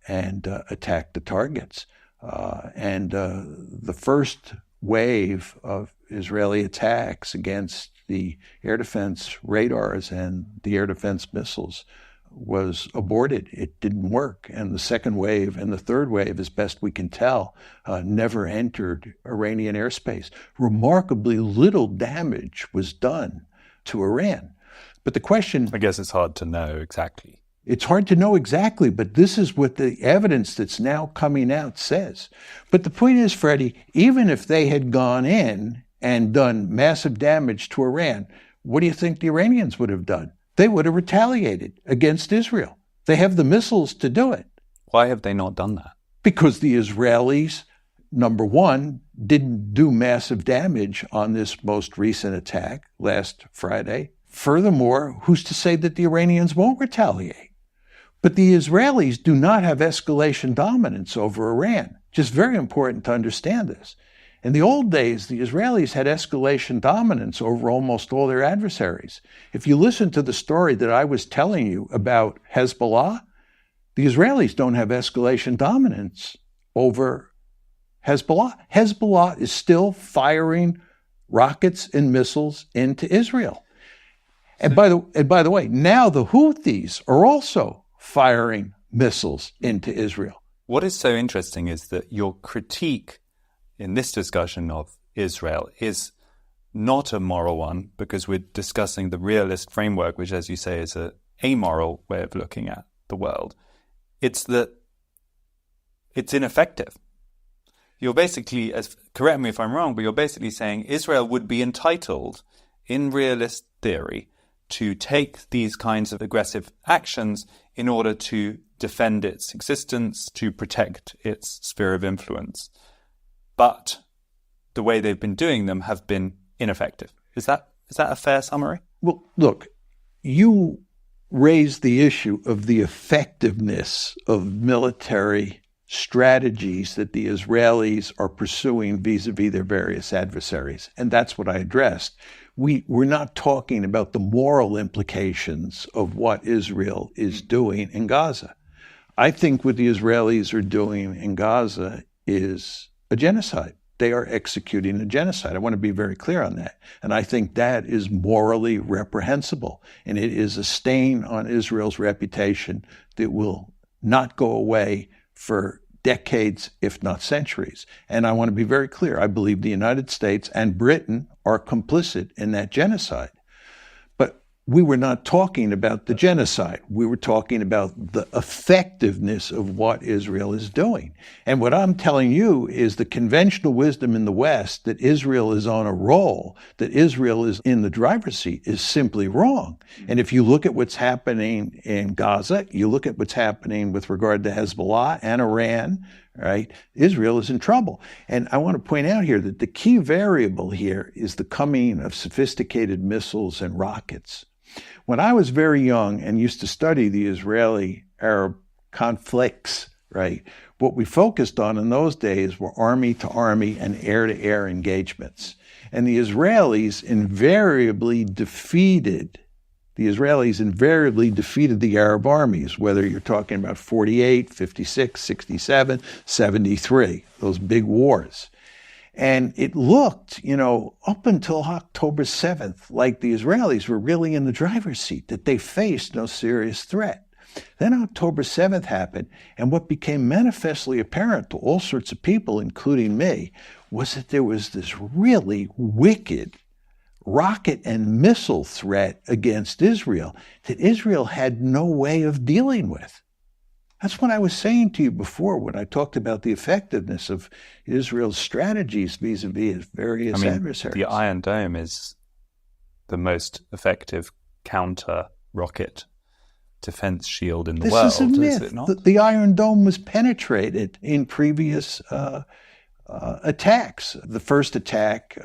and attack the targets. The first wave of Israeli attacks against the air defense radars and the air defense missiles was aborted. It didn't work. And the second wave and the third wave, as best we can tell, never entered Iranian airspace. Remarkably little damage was done to Iran. But the question... I guess it's hard to know exactly. It's hard to know exactly, but this is what the evidence that's now coming out says. But the point is, Freddie, even if they had gone in and done massive damage to Iran, what do you think the Iranians would have done? They would have retaliated against Israel. They have the missiles to do it. Why have they not done that? Because the Israelis, number one, didn't do massive damage on this most recent attack last Friday. Furthermore, who's to say that the Iranians won't retaliate? But the Israelis do not have escalation dominance over Iran. Just very important to understand this. In the old days, the Israelis had escalation dominance over almost all their adversaries. If you listen to the story that I was telling you about Hezbollah, the Israelis don't have escalation dominance over Hezbollah. Hezbollah is still firing rockets and missiles into Israel. And by the way, now the Houthis are also firing missiles into Israel. What is so interesting is that your critique in this discussion of Israel is not a moral one, because we're discussing the realist framework, which, as you say, is an amoral way of looking at the world. It's that it's ineffective. You're basically, correct me if I'm wrong, but you're basically saying Israel would be entitled, in realist theory, to take these kinds of aggressive actions in order to defend its existence, to protect its sphere of influence. But the way they've been doing them have been ineffective. Is that a fair summary? Well, look, you raised the issue of the effectiveness of military strategies that the Israelis are pursuing vis-a-vis their various adversaries. And that's what I addressed. We're not talking about the moral implications of what Israel is doing in Gaza. I think what the Israelis are doing in Gaza is a genocide. They are executing a genocide. I want to be very clear on that. And I think that is morally reprehensible. And it is a stain on Israel's reputation that will not go away for decades, if not centuries. And I want to be very clear. I believe the United States and Britain are complicit in that genocide. But we were not talking about the genocide. We were talking about the effectiveness of what Israel is doing. And what I'm telling you is the conventional wisdom in the West that Israel is on a roll, that Israel is in the driver's seat, is simply wrong. And if you look at what's happening in Gaza, you look at what's happening with regard to Hezbollah and Iran, right? Israel is in trouble. And I want to point out here that the key variable here is the coming of sophisticated missiles and rockets. When I was very young and used to study the Israeli-Arab conflicts, right, what we focused on in those days were army-to-army and air-to-air engagements. And the Israelis invariably defeated the Israelis invariably defeated the Arab armies, whether you're talking about 48, 56, 67, 73, those big wars. And it looked, up until October 7th, like the Israelis were really in the driver's seat, that they faced no serious threat. Then October 7th happened, and what became manifestly apparent to all sorts of people, including me, was that there was this really wicked rocket and missile threat against Israel that Israel had no way of dealing with. That's what I was saying to you before when I talked about the effectiveness of Israel's strategies vis-a-vis its various adversaries. The Iron Dome is the most effective counter-rocket defense shield in the world, is a myth. Is it not? The Iron Dome was penetrated in previous attacks. The first attack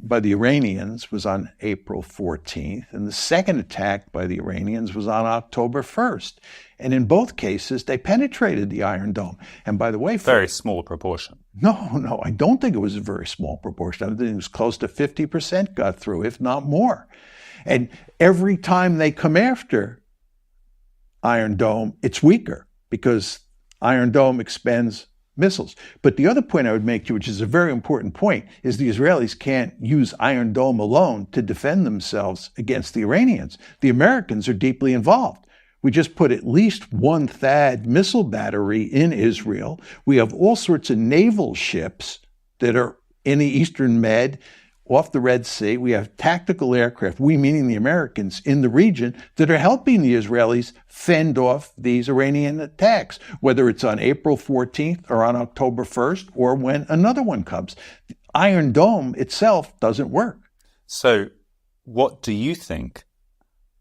by the Iranians was on April 14th, and the second attack by the Iranians was on October 1st. And in both cases, they penetrated the Iron Dome. And by the way... Very small proportion. No, I don't think it was a very small proportion. I think it was close to 50% got through, if not more. And every time they come after Iron Dome, it's weaker because Iron Dome expends missiles. But the other point I would make to you, which is a very important point, is the Israelis can't use Iron Dome alone to defend themselves against the Iranians. The Americans are deeply involved. We just put at least one THAAD missile battery in Israel. We have all sorts of naval ships that are in the Eastern Med, off the Red Sea. We have tactical aircraft, we meaning the Americans, in the region that are helping the Israelis fend off these Iranian attacks, whether it's on April 14th or on October 1st or when another one comes. The Iron Dome itself doesn't work. So what do you think,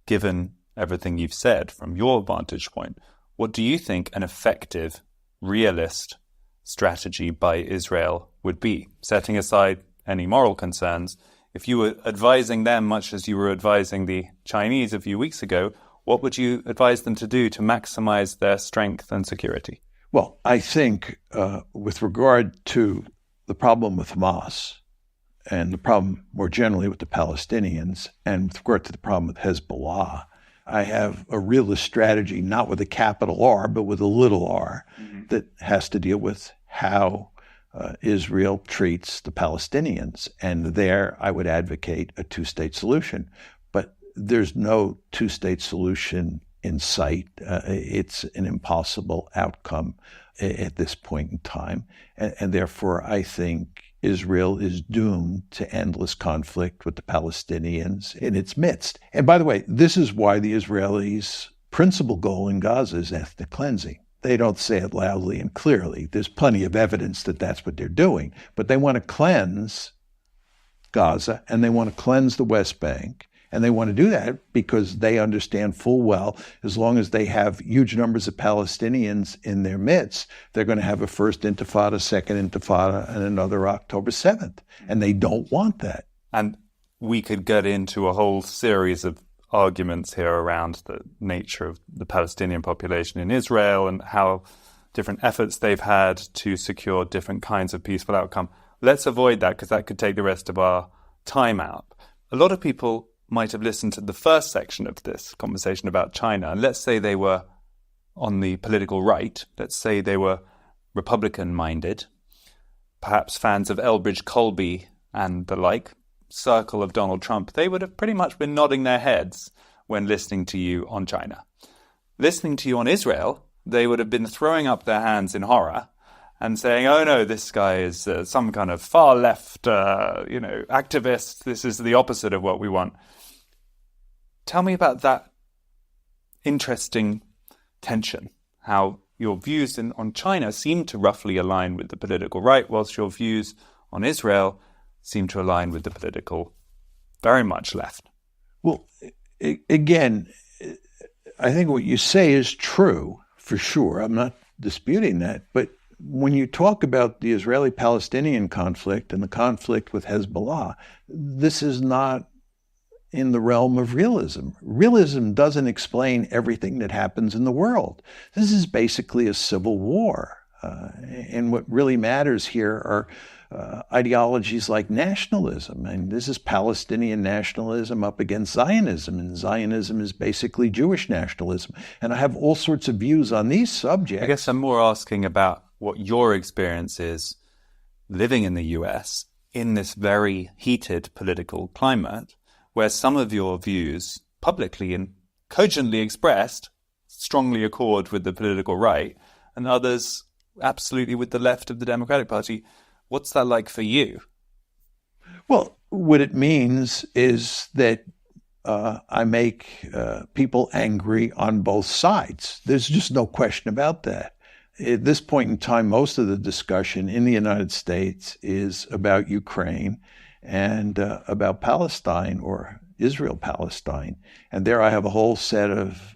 given everything you've said from your vantage point, what do you think an effective realist strategy by Israel would be, setting aside any moral concerns? If you were advising them much as you were advising the Chinese a few weeks ago, what would you advise them to do to maximize their strength and security? Well, I think with regard to the problem with Hamas and the problem more generally with the Palestinians and with regard to the problem with Hezbollah, I have a realist strategy, not with a capital R, but with a little r, that has to deal with how Israel treats the Palestinians. And there I would advocate a two-state solution. But there's no two-state solution in sight. It's an impossible outcome at this point in time. And therefore, I think Israel is doomed to endless conflict with the Palestinians in its midst. And by the way, this is why the Israelis' principal goal in Gaza is ethnic cleansing. They don't say it loudly and clearly. There's plenty of evidence that that's what they're doing. But they want to cleanse Gaza, and they want to cleanse the West Bank. And they want to do that because they understand full well, as long as they have huge numbers of Palestinians in their midst, they're going to have a first intifada, second intifada, and another October 7th. And they don't want that. And we could get into a whole series of arguments here around the nature of the Palestinian population in Israel and how different efforts they've had to secure different kinds of peaceful outcome. Let's avoid that because that could take the rest of our time out. A lot of people might have listened to the first section of this conversation about China, and let's say they were on the political right, let's say they were Republican-minded, perhaps fans of Elbridge Colby and the like, circle of Donald Trump, they would have pretty much been nodding their heads when listening to you on China. Listening to you on Israel, they would have been throwing up their hands in horror and saying, oh no, this guy is some kind of far left, activist. This is the opposite of what we want. Tell me about that interesting tension, how your views on China seem to roughly align with the political right, whilst your views on Israel seem to align with the political very much left. Well, again, I think what you say is true, for sure. I'm not disputing that. But when you talk about the Israeli-Palestinian conflict and the conflict with Hezbollah, this is not in the realm of realism. Realism doesn't explain everything that happens in the world. This is basically a civil war. And what really matters here are ideologies like nationalism. And this is Palestinian nationalism up against Zionism, and Zionism is basically Jewish nationalism. And I have all sorts of views on these subjects. I guess I'm more asking about what your experience is living in the US in this very heated political climate, where some of your views, publicly and cogently expressed, strongly accord with the political right, and others absolutely with the left of the Democratic Party. What's that like for you? Well, what it means is that I make people angry on both sides. There's just no question about that. At this point in time, most of the discussion in the United States is about Ukraine and about Palestine, or Israel-Palestine. And there I have a whole set of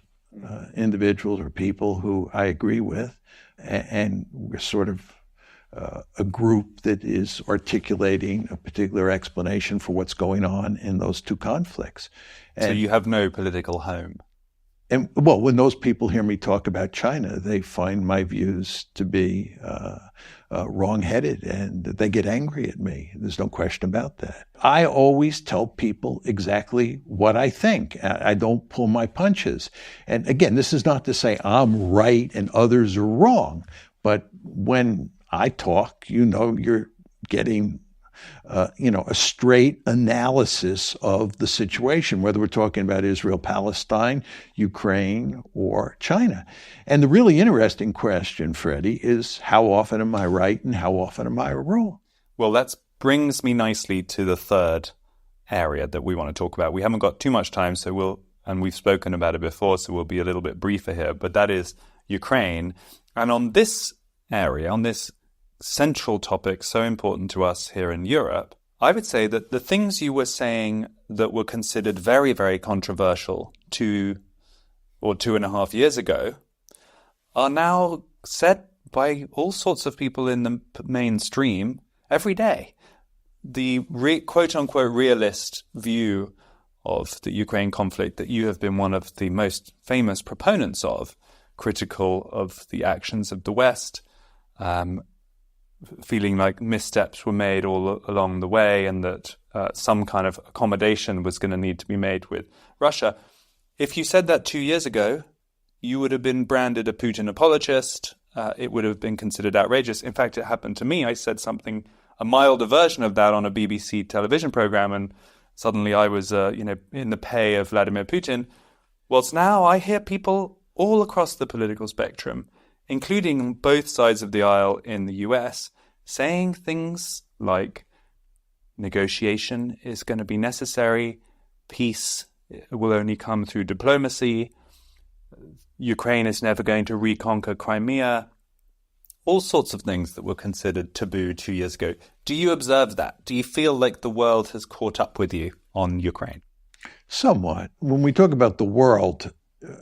individuals or people who I agree with, and we're sort of a group that is articulating a particular explanation for what's going on in those two conflicts. So you have no political home? And well, when those people hear me talk about China, they find my views to be wrong-headed, and they get angry at me. There's no question about that. I always tell people exactly what I think. I don't pull my punches. And again, this is not to say I'm right and others are wrong, but when I talk, you're getting a straight analysis of the situation, whether we're talking about Israel, Palestine, Ukraine, or China. And the really interesting question, Freddie, is how often am I right and how often am I wrong? Well, that brings me nicely to the third area that we want to talk about. We haven't got too much time, and we've spoken about it before, so we'll be a little bit briefer here, but that is Ukraine. And on this area, on this central topic so important to us here in Europe, I would say that the things you were saying that were considered very, very controversial 2 or 2.5 years ago are now said by all sorts of people in the mainstream every day. The quote-unquote realist view of the Ukraine conflict that you have been one of the most famous proponents of, critical of the actions of the West, feeling like missteps were made all along the way, and that some kind of accommodation was going to need to be made with Russia. If you said that 2 years ago, you would have been branded a Putin apologist. It would have been considered outrageous. In fact, it happened to me. I said a milder version of that on a BBC television program, and suddenly I was, in the pay of Vladimir Putin. Whilst now I hear people all across the political spectrum, including both sides of the aisle in the US, saying things like negotiation is going to be necessary, peace will only come through diplomacy, Ukraine is never going to reconquer Crimea, all sorts of things that were considered taboo 2 years ago. Do you observe that? Do you feel like the world has caught up with you on Ukraine? Somewhat. When we talk about the world,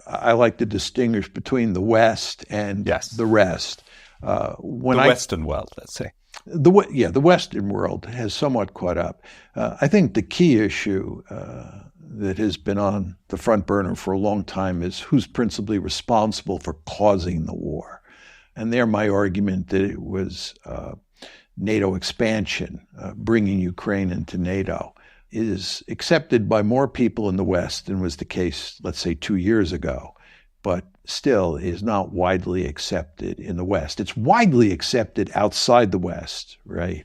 I like to distinguish between the West and the rest. Western world, let's say. The Western world has somewhat caught up. I think the key issue that has been on the front burner for a long time is who's principally responsible for causing the war. And there my argument that it was NATO expansion, bringing Ukraine into NATO, is accepted by more people in the West than was the case, let's say, 2 years ago, but still is not widely accepted in the West. It's widely accepted outside the West, right?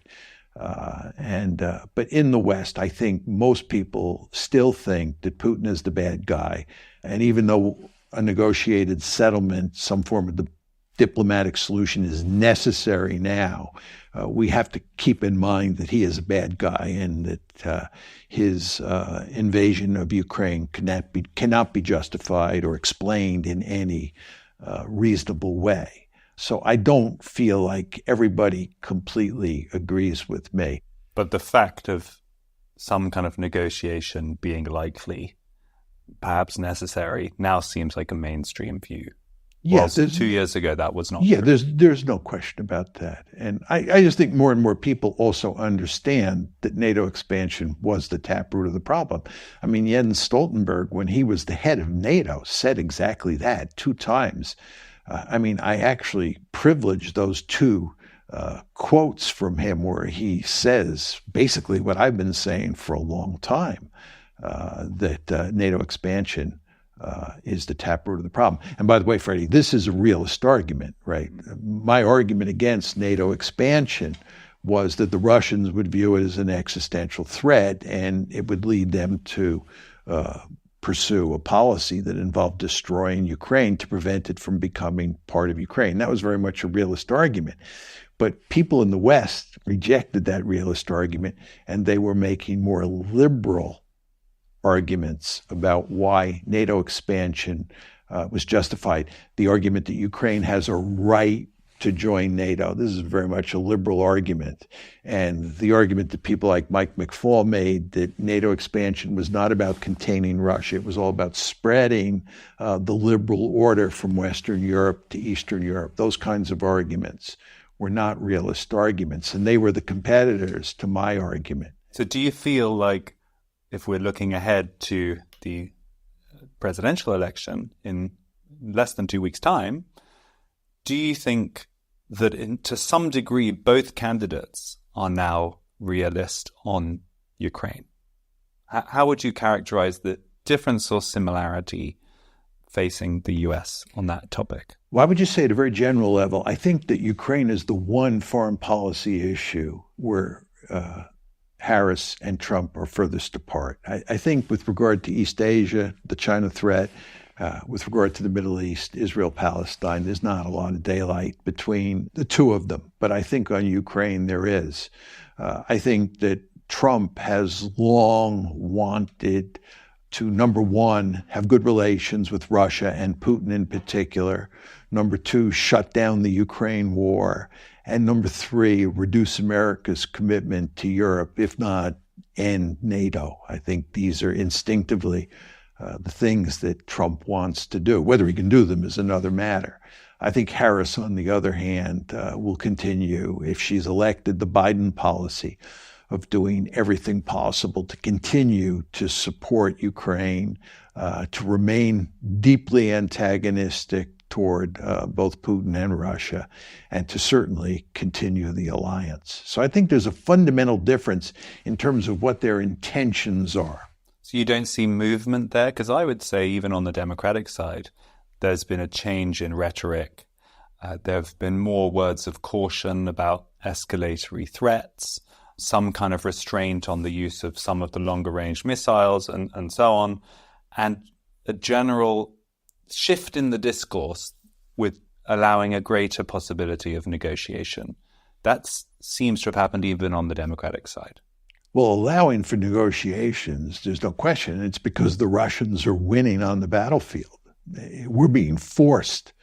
But in the West, I think most people still think that Putin is the bad guy. And even though a negotiated settlement, some form of the diplomatic solution is necessary now, we have to keep in mind that he is a bad guy and that his invasion of Ukraine cannot be justified or explained in any reasonable way. So I don't feel like everybody completely agrees with me. But the fact of some kind of negotiation being likely, perhaps necessary, now seems like a mainstream view. Yes, 2 years ago that was not true. There's no question about that. And I just think more and more people also understand that NATO expansion was the taproot of the problem. I mean, Jens Stoltenberg, when he was the head of NATO, said exactly that 2 times. I actually privileged those 2 quotes from him where he says basically what I've been saying for a long time, that NATO expansion is the taproot of the problem. And by the way, Freddie, this is a realist argument, right? My argument against NATO expansion was that the Russians would view it as an existential threat, and it would lead them to pursue a policy that involved destroying Ukraine to prevent it from becoming part of Ukraine. That was very much a realist argument. But people in the West rejected that realist argument, and they were making more liberal arguments about why NATO expansion was justified. The argument that Ukraine has a right to join NATO. This is very much a liberal argument. And the argument that people like Mike McFaul made that NATO expansion was not about containing Russia. It was all about spreading the liberal order from Western Europe to Eastern Europe. Those kinds of arguments were not realist arguments, and they were the competitors to my argument. So do you feel like if we're looking ahead to the presidential election in less than 2 weeks' time, do you think that to some degree both candidates are now realist on Ukraine? How would you characterize the difference or similarity facing the US on that topic? Well, I would just say at a very general level, I think that Ukraine is the one foreign policy issue where Harris and Trump are furthest apart. I think with regard to East Asia, the China threat, with regard to the Middle East, Israel, Palestine, there's not a lot of daylight between the two of them. But I think on Ukraine there is. I think that Trump has long wanted to, number one, have good relations with Russia and Putin in particular. Number two, shut down the Ukraine war. And number three, reduce America's commitment to Europe, if not end NATO. I think these are instinctively the things that Trump wants to do. Whether he can do them is another matter. I think Harris, on the other hand, will continue, if she's elected, the Biden policy of doing everything possible to continue to support Ukraine, to remain deeply antagonistic toward both Putin and Russia, and to certainly continue the alliance. So I think there's a fundamental difference in terms of what their intentions are. So you don't see movement there? Because I would say even on the Democratic side, there's been a change in rhetoric. There have been more words of caution about escalatory threats, some kind of restraint on the use of some of the longer-range missiles and so on, and a general shift in the discourse with allowing a greater possibility of negotiation. That seems to have happened even on the Democratic side. Well, allowing for negotiations, there's no question. It's because the Russians are winning on the battlefield. We're being forced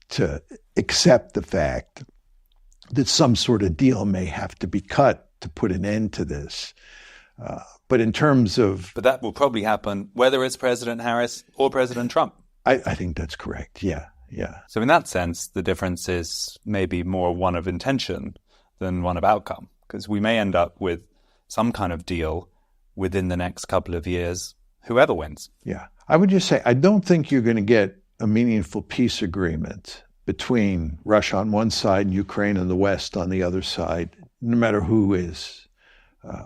to accept the fact that some sort of deal may have to be cut to put an end to this. But in terms of... But that will probably happen whether it's President Harris or President Trump. I think that's correct. Yeah. So in that sense, the difference is maybe more one of intention than one of outcome, because we may end up with some kind of deal within the next couple of years, whoever wins. Yeah. I would just say, I don't think you're going to get a meaningful peace agreement between Russia on one side and Ukraine and the West on the other side, no matter who is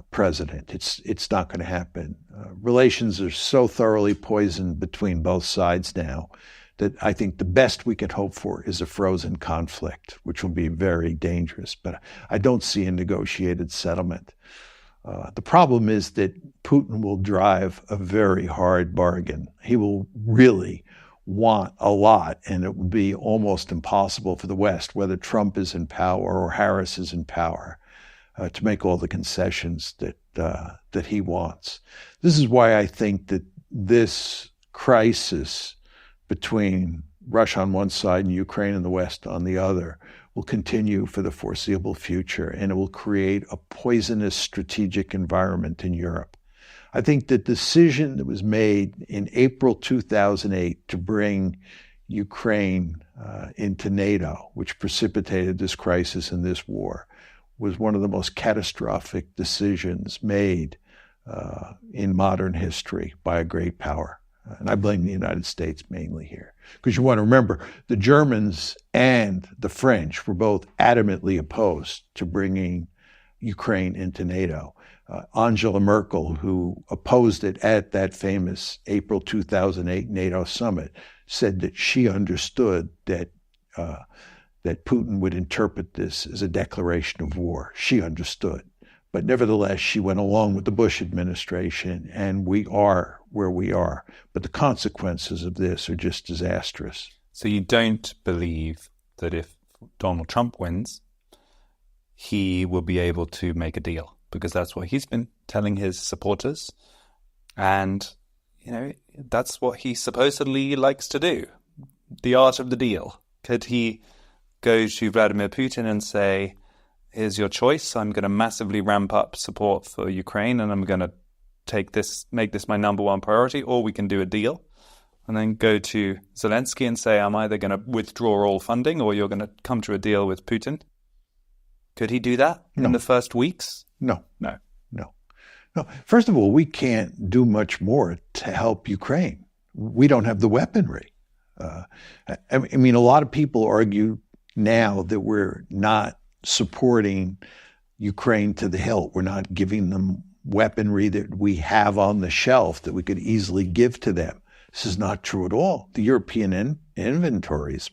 president. It's not going to happen. Relations are so thoroughly poisoned between both sides now that I think the best we can hope for is a frozen conflict, which will be very dangerous. But I don't see a negotiated settlement. The problem is that Putin will drive a very hard bargain. He will really want a lot, and it will be almost impossible for the West, whether Trump is in power or Harris is in power, to make all the concessions that he wants. This is why I think that this crisis between Russia on one side and Ukraine and the West on the other will continue for the foreseeable future, and it will create a poisonous strategic environment in Europe. I think the decision that was made in April 2008 to bring Ukraine into NATO, which precipitated this crisis and this war, was one of the most catastrophic decisions made in modern history by a great power. And I blame the United States mainly here. Because you want to remember, the Germans and the French were both adamantly opposed to bringing Ukraine into NATO. Angela Merkel, who opposed it at that famous April 2008 NATO summit, said that she understood that Putin would interpret this as a declaration of war. She understood. But nevertheless, she went along with the Bush administration, and we are where we are. But the consequences of this are just disastrous. So you don't believe that if Donald Trump wins, he will be able to make a deal? Because that's what he's been telling his supporters. And, that's what he supposedly likes to do. The art of the deal. Could he go to Vladimir Putin and say, here's your choice. I'm going to massively ramp up support for Ukraine and I'm going to make this my number one priority, or we can do a deal. And then go to Zelensky and say, I'm either going to withdraw all funding or you're going to come to a deal with Putin. Could he do that in the first weeks? No. First of all, we can't do much more to help Ukraine. We don't have the weaponry. I mean, a lot of people argue now that we're not supporting Ukraine to the hilt. We're not giving them weaponry that we have on the shelf that we could easily give to them. This is not true at all. The European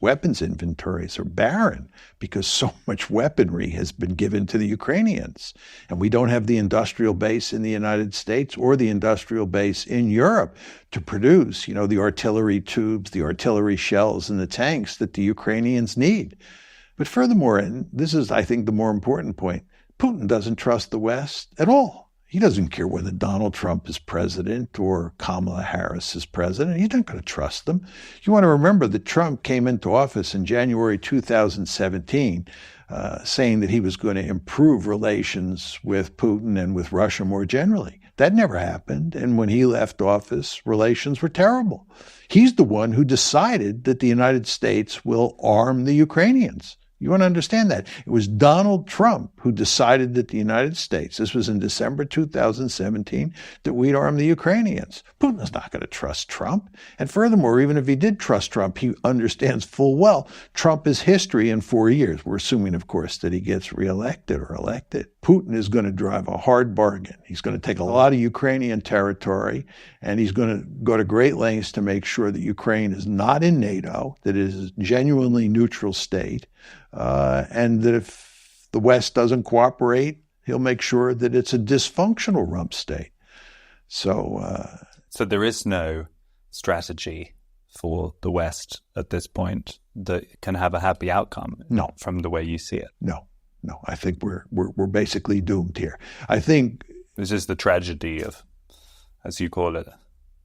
weapons inventories are barren because so much weaponry has been given to the Ukrainians. And we don't have the industrial base in the United States or the industrial base in Europe to produce, the artillery tubes, the artillery shells, and the tanks that the Ukrainians need. But furthermore, and this is, I think, the more important point, Putin doesn't trust the West at all. He doesn't care whether Donald Trump is president or Kamala Harris is president. He's not going to trust them. You want to remember that Trump came into office in January 2017 saying that he was going to improve relations with Putin and with Russia more generally. That never happened. And when he left office, relations were terrible. He's the one who decided that the United States will arm the Ukrainians. You want to understand that. It was Donald Trump who decided that the United States, this was in December 2017, that we'd arm the Ukrainians. Putin's not going to trust Trump. And furthermore, even if he did trust Trump, he understands full well Trump is history in 4 years. We're assuming, of course, that he gets reelected or elected. Putin is going to drive a hard bargain. He's going to take a lot of Ukrainian territory, and he's going to go to great lengths to make sure that Ukraine is not in NATO, that it is a genuinely neutral state, and that if the West doesn't cooperate, he'll make sure that it's a dysfunctional rump state. So there is no strategy for the West at this point that can have a happy outcome. No, from the way you see it. No. I think we're basically doomed here. I think this is the tragedy of, as you call it,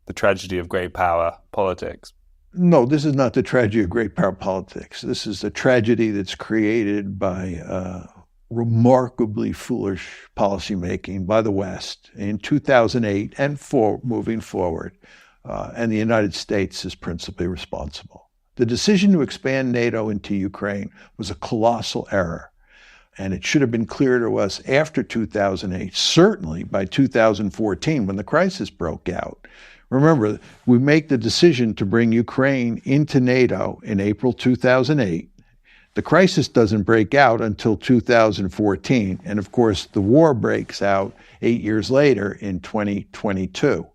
the tragedy of great power politics. No, this is not the tragedy of great power politics. This is a tragedy that's created by remarkably foolish policymaking by the West in 2008 and moving forward. And the United States is principally responsible. The decision to expand NATO into Ukraine was a colossal error. And it should have been clear to us after 2008, certainly by 2014 when the crisis broke out. Remember, we make the decision to bring Ukraine into NATO in April 2008. The crisis doesn't break out until 2014. And of course, the war breaks out 8 years later in 2022.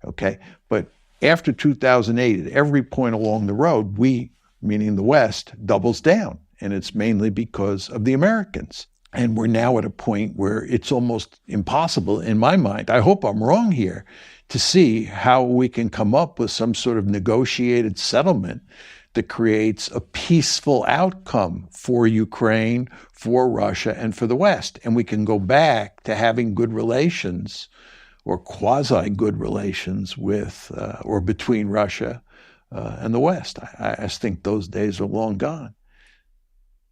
Okay? But after 2008, at every point along the road, we, meaning the West, doubles down. And it's mainly because of the Americans. And we're now at a point where it's almost impossible, in my mind, I hope I'm wrong here, to see how we can come up with some sort of negotiated settlement that creates a peaceful outcome for Ukraine, for Russia, and for the West. And we can go back to having good relations or quasi-good relations with or between Russia and the West. I think those days are long gone.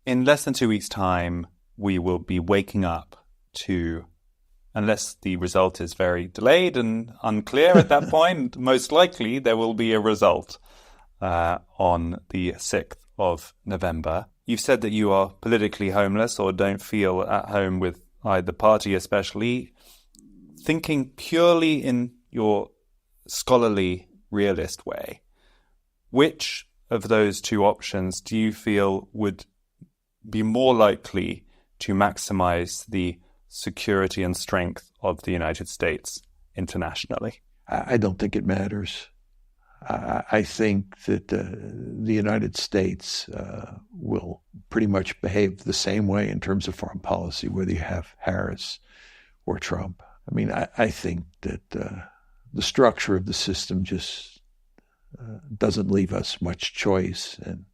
In less than 2 weeks' time, we will be waking up to, unless the result is very delayed and unclear at that point, most likely there will be a result on the 6th of November. You've said that you are politically homeless or don't feel at home with either party especially. Thinking purely in your scholarly realist way. Which of those two options do you feel would be more likely to maximize the security and strength of the United States internationally? I don't think it matters. I think that the United States will pretty much behave the same way in terms of foreign policy, whether you have Harris or Trump. I mean, I think that the structure of the system just doesn't leave us much choice, and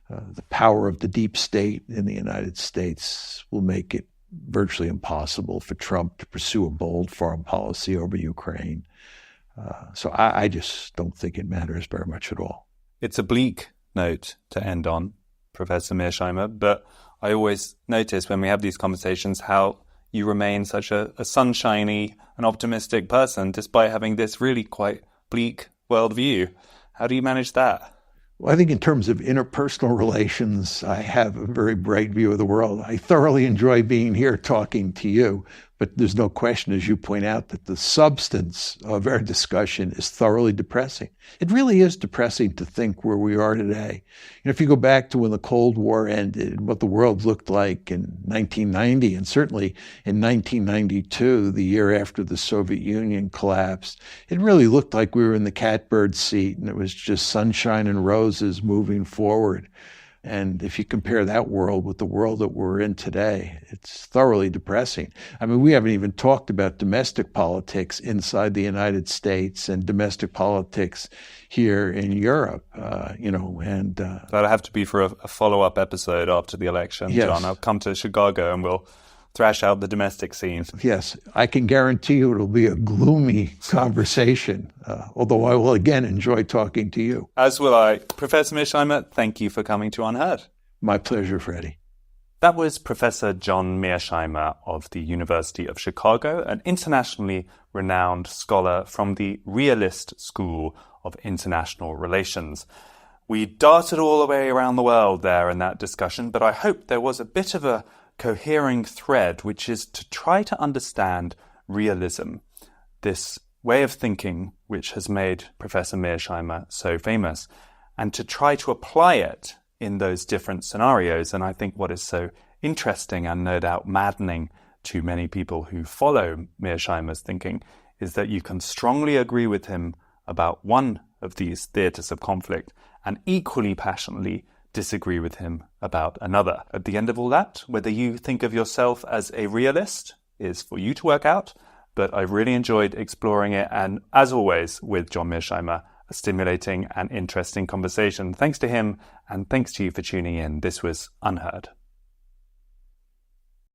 the power of the deep state in the United States will make it virtually impossible for Trump to pursue a bold foreign policy over Ukraine. So I just don't think it matters very much at all. It's a bleak note to end on, Professor Mearsheimer, but I always notice when we have these conversations how you remain such a sunshiny and optimistic person despite having this really quite bleak worldview. How do you manage that? Well, I think in terms of interpersonal relations, I have a very bright view of the world. I thoroughly enjoy being here talking to you, but there's no question, as you point out, that the substance of our discussion is thoroughly depressing. It really is depressing to think where we are today. If you go back to when the Cold War ended, what the world looked like in 1990, and certainly in 1992, the year after the Soviet Union collapsed, it really looked like we were in the catbird seat, and it was just sunshine and roses moving forward. And if you compare that world with the world that we're in today, it's thoroughly depressing. I mean, we haven't even talked about domestic politics inside the United States and domestic politics here in Europe, and... That'll have to be for a follow-up episode after the election, yes. John. I'll come to Chicago and we'll thrash out the domestic scene. Yes, I can guarantee you it'll be a gloomy conversation, although I will again enjoy talking to you. As will I. Professor Mearsheimer, thank you for coming to Unheard. My pleasure, Freddie. That was Professor John Mearsheimer of the University of Chicago, an internationally renowned scholar from the Realist School of International Relations. We darted all the way around the world there in that discussion, but I hope there was a bit of a cohering thread, which is to try to understand realism, this way of thinking which has made Professor Mearsheimer so famous, and to try to apply it in those different scenarios. And I think what is so interesting and no doubt maddening to many people who follow Mearsheimer's thinking is that you can strongly agree with him about one of these theatres of conflict and equally passionately disagree with him about another. At the end of all that, whether you think of yourself as a realist is for you to work out, but I've really enjoyed exploring it, and as always with John Mearsheimer, a stimulating and interesting conversation. Thanks to him, and thanks to you for tuning in. This was Unheard.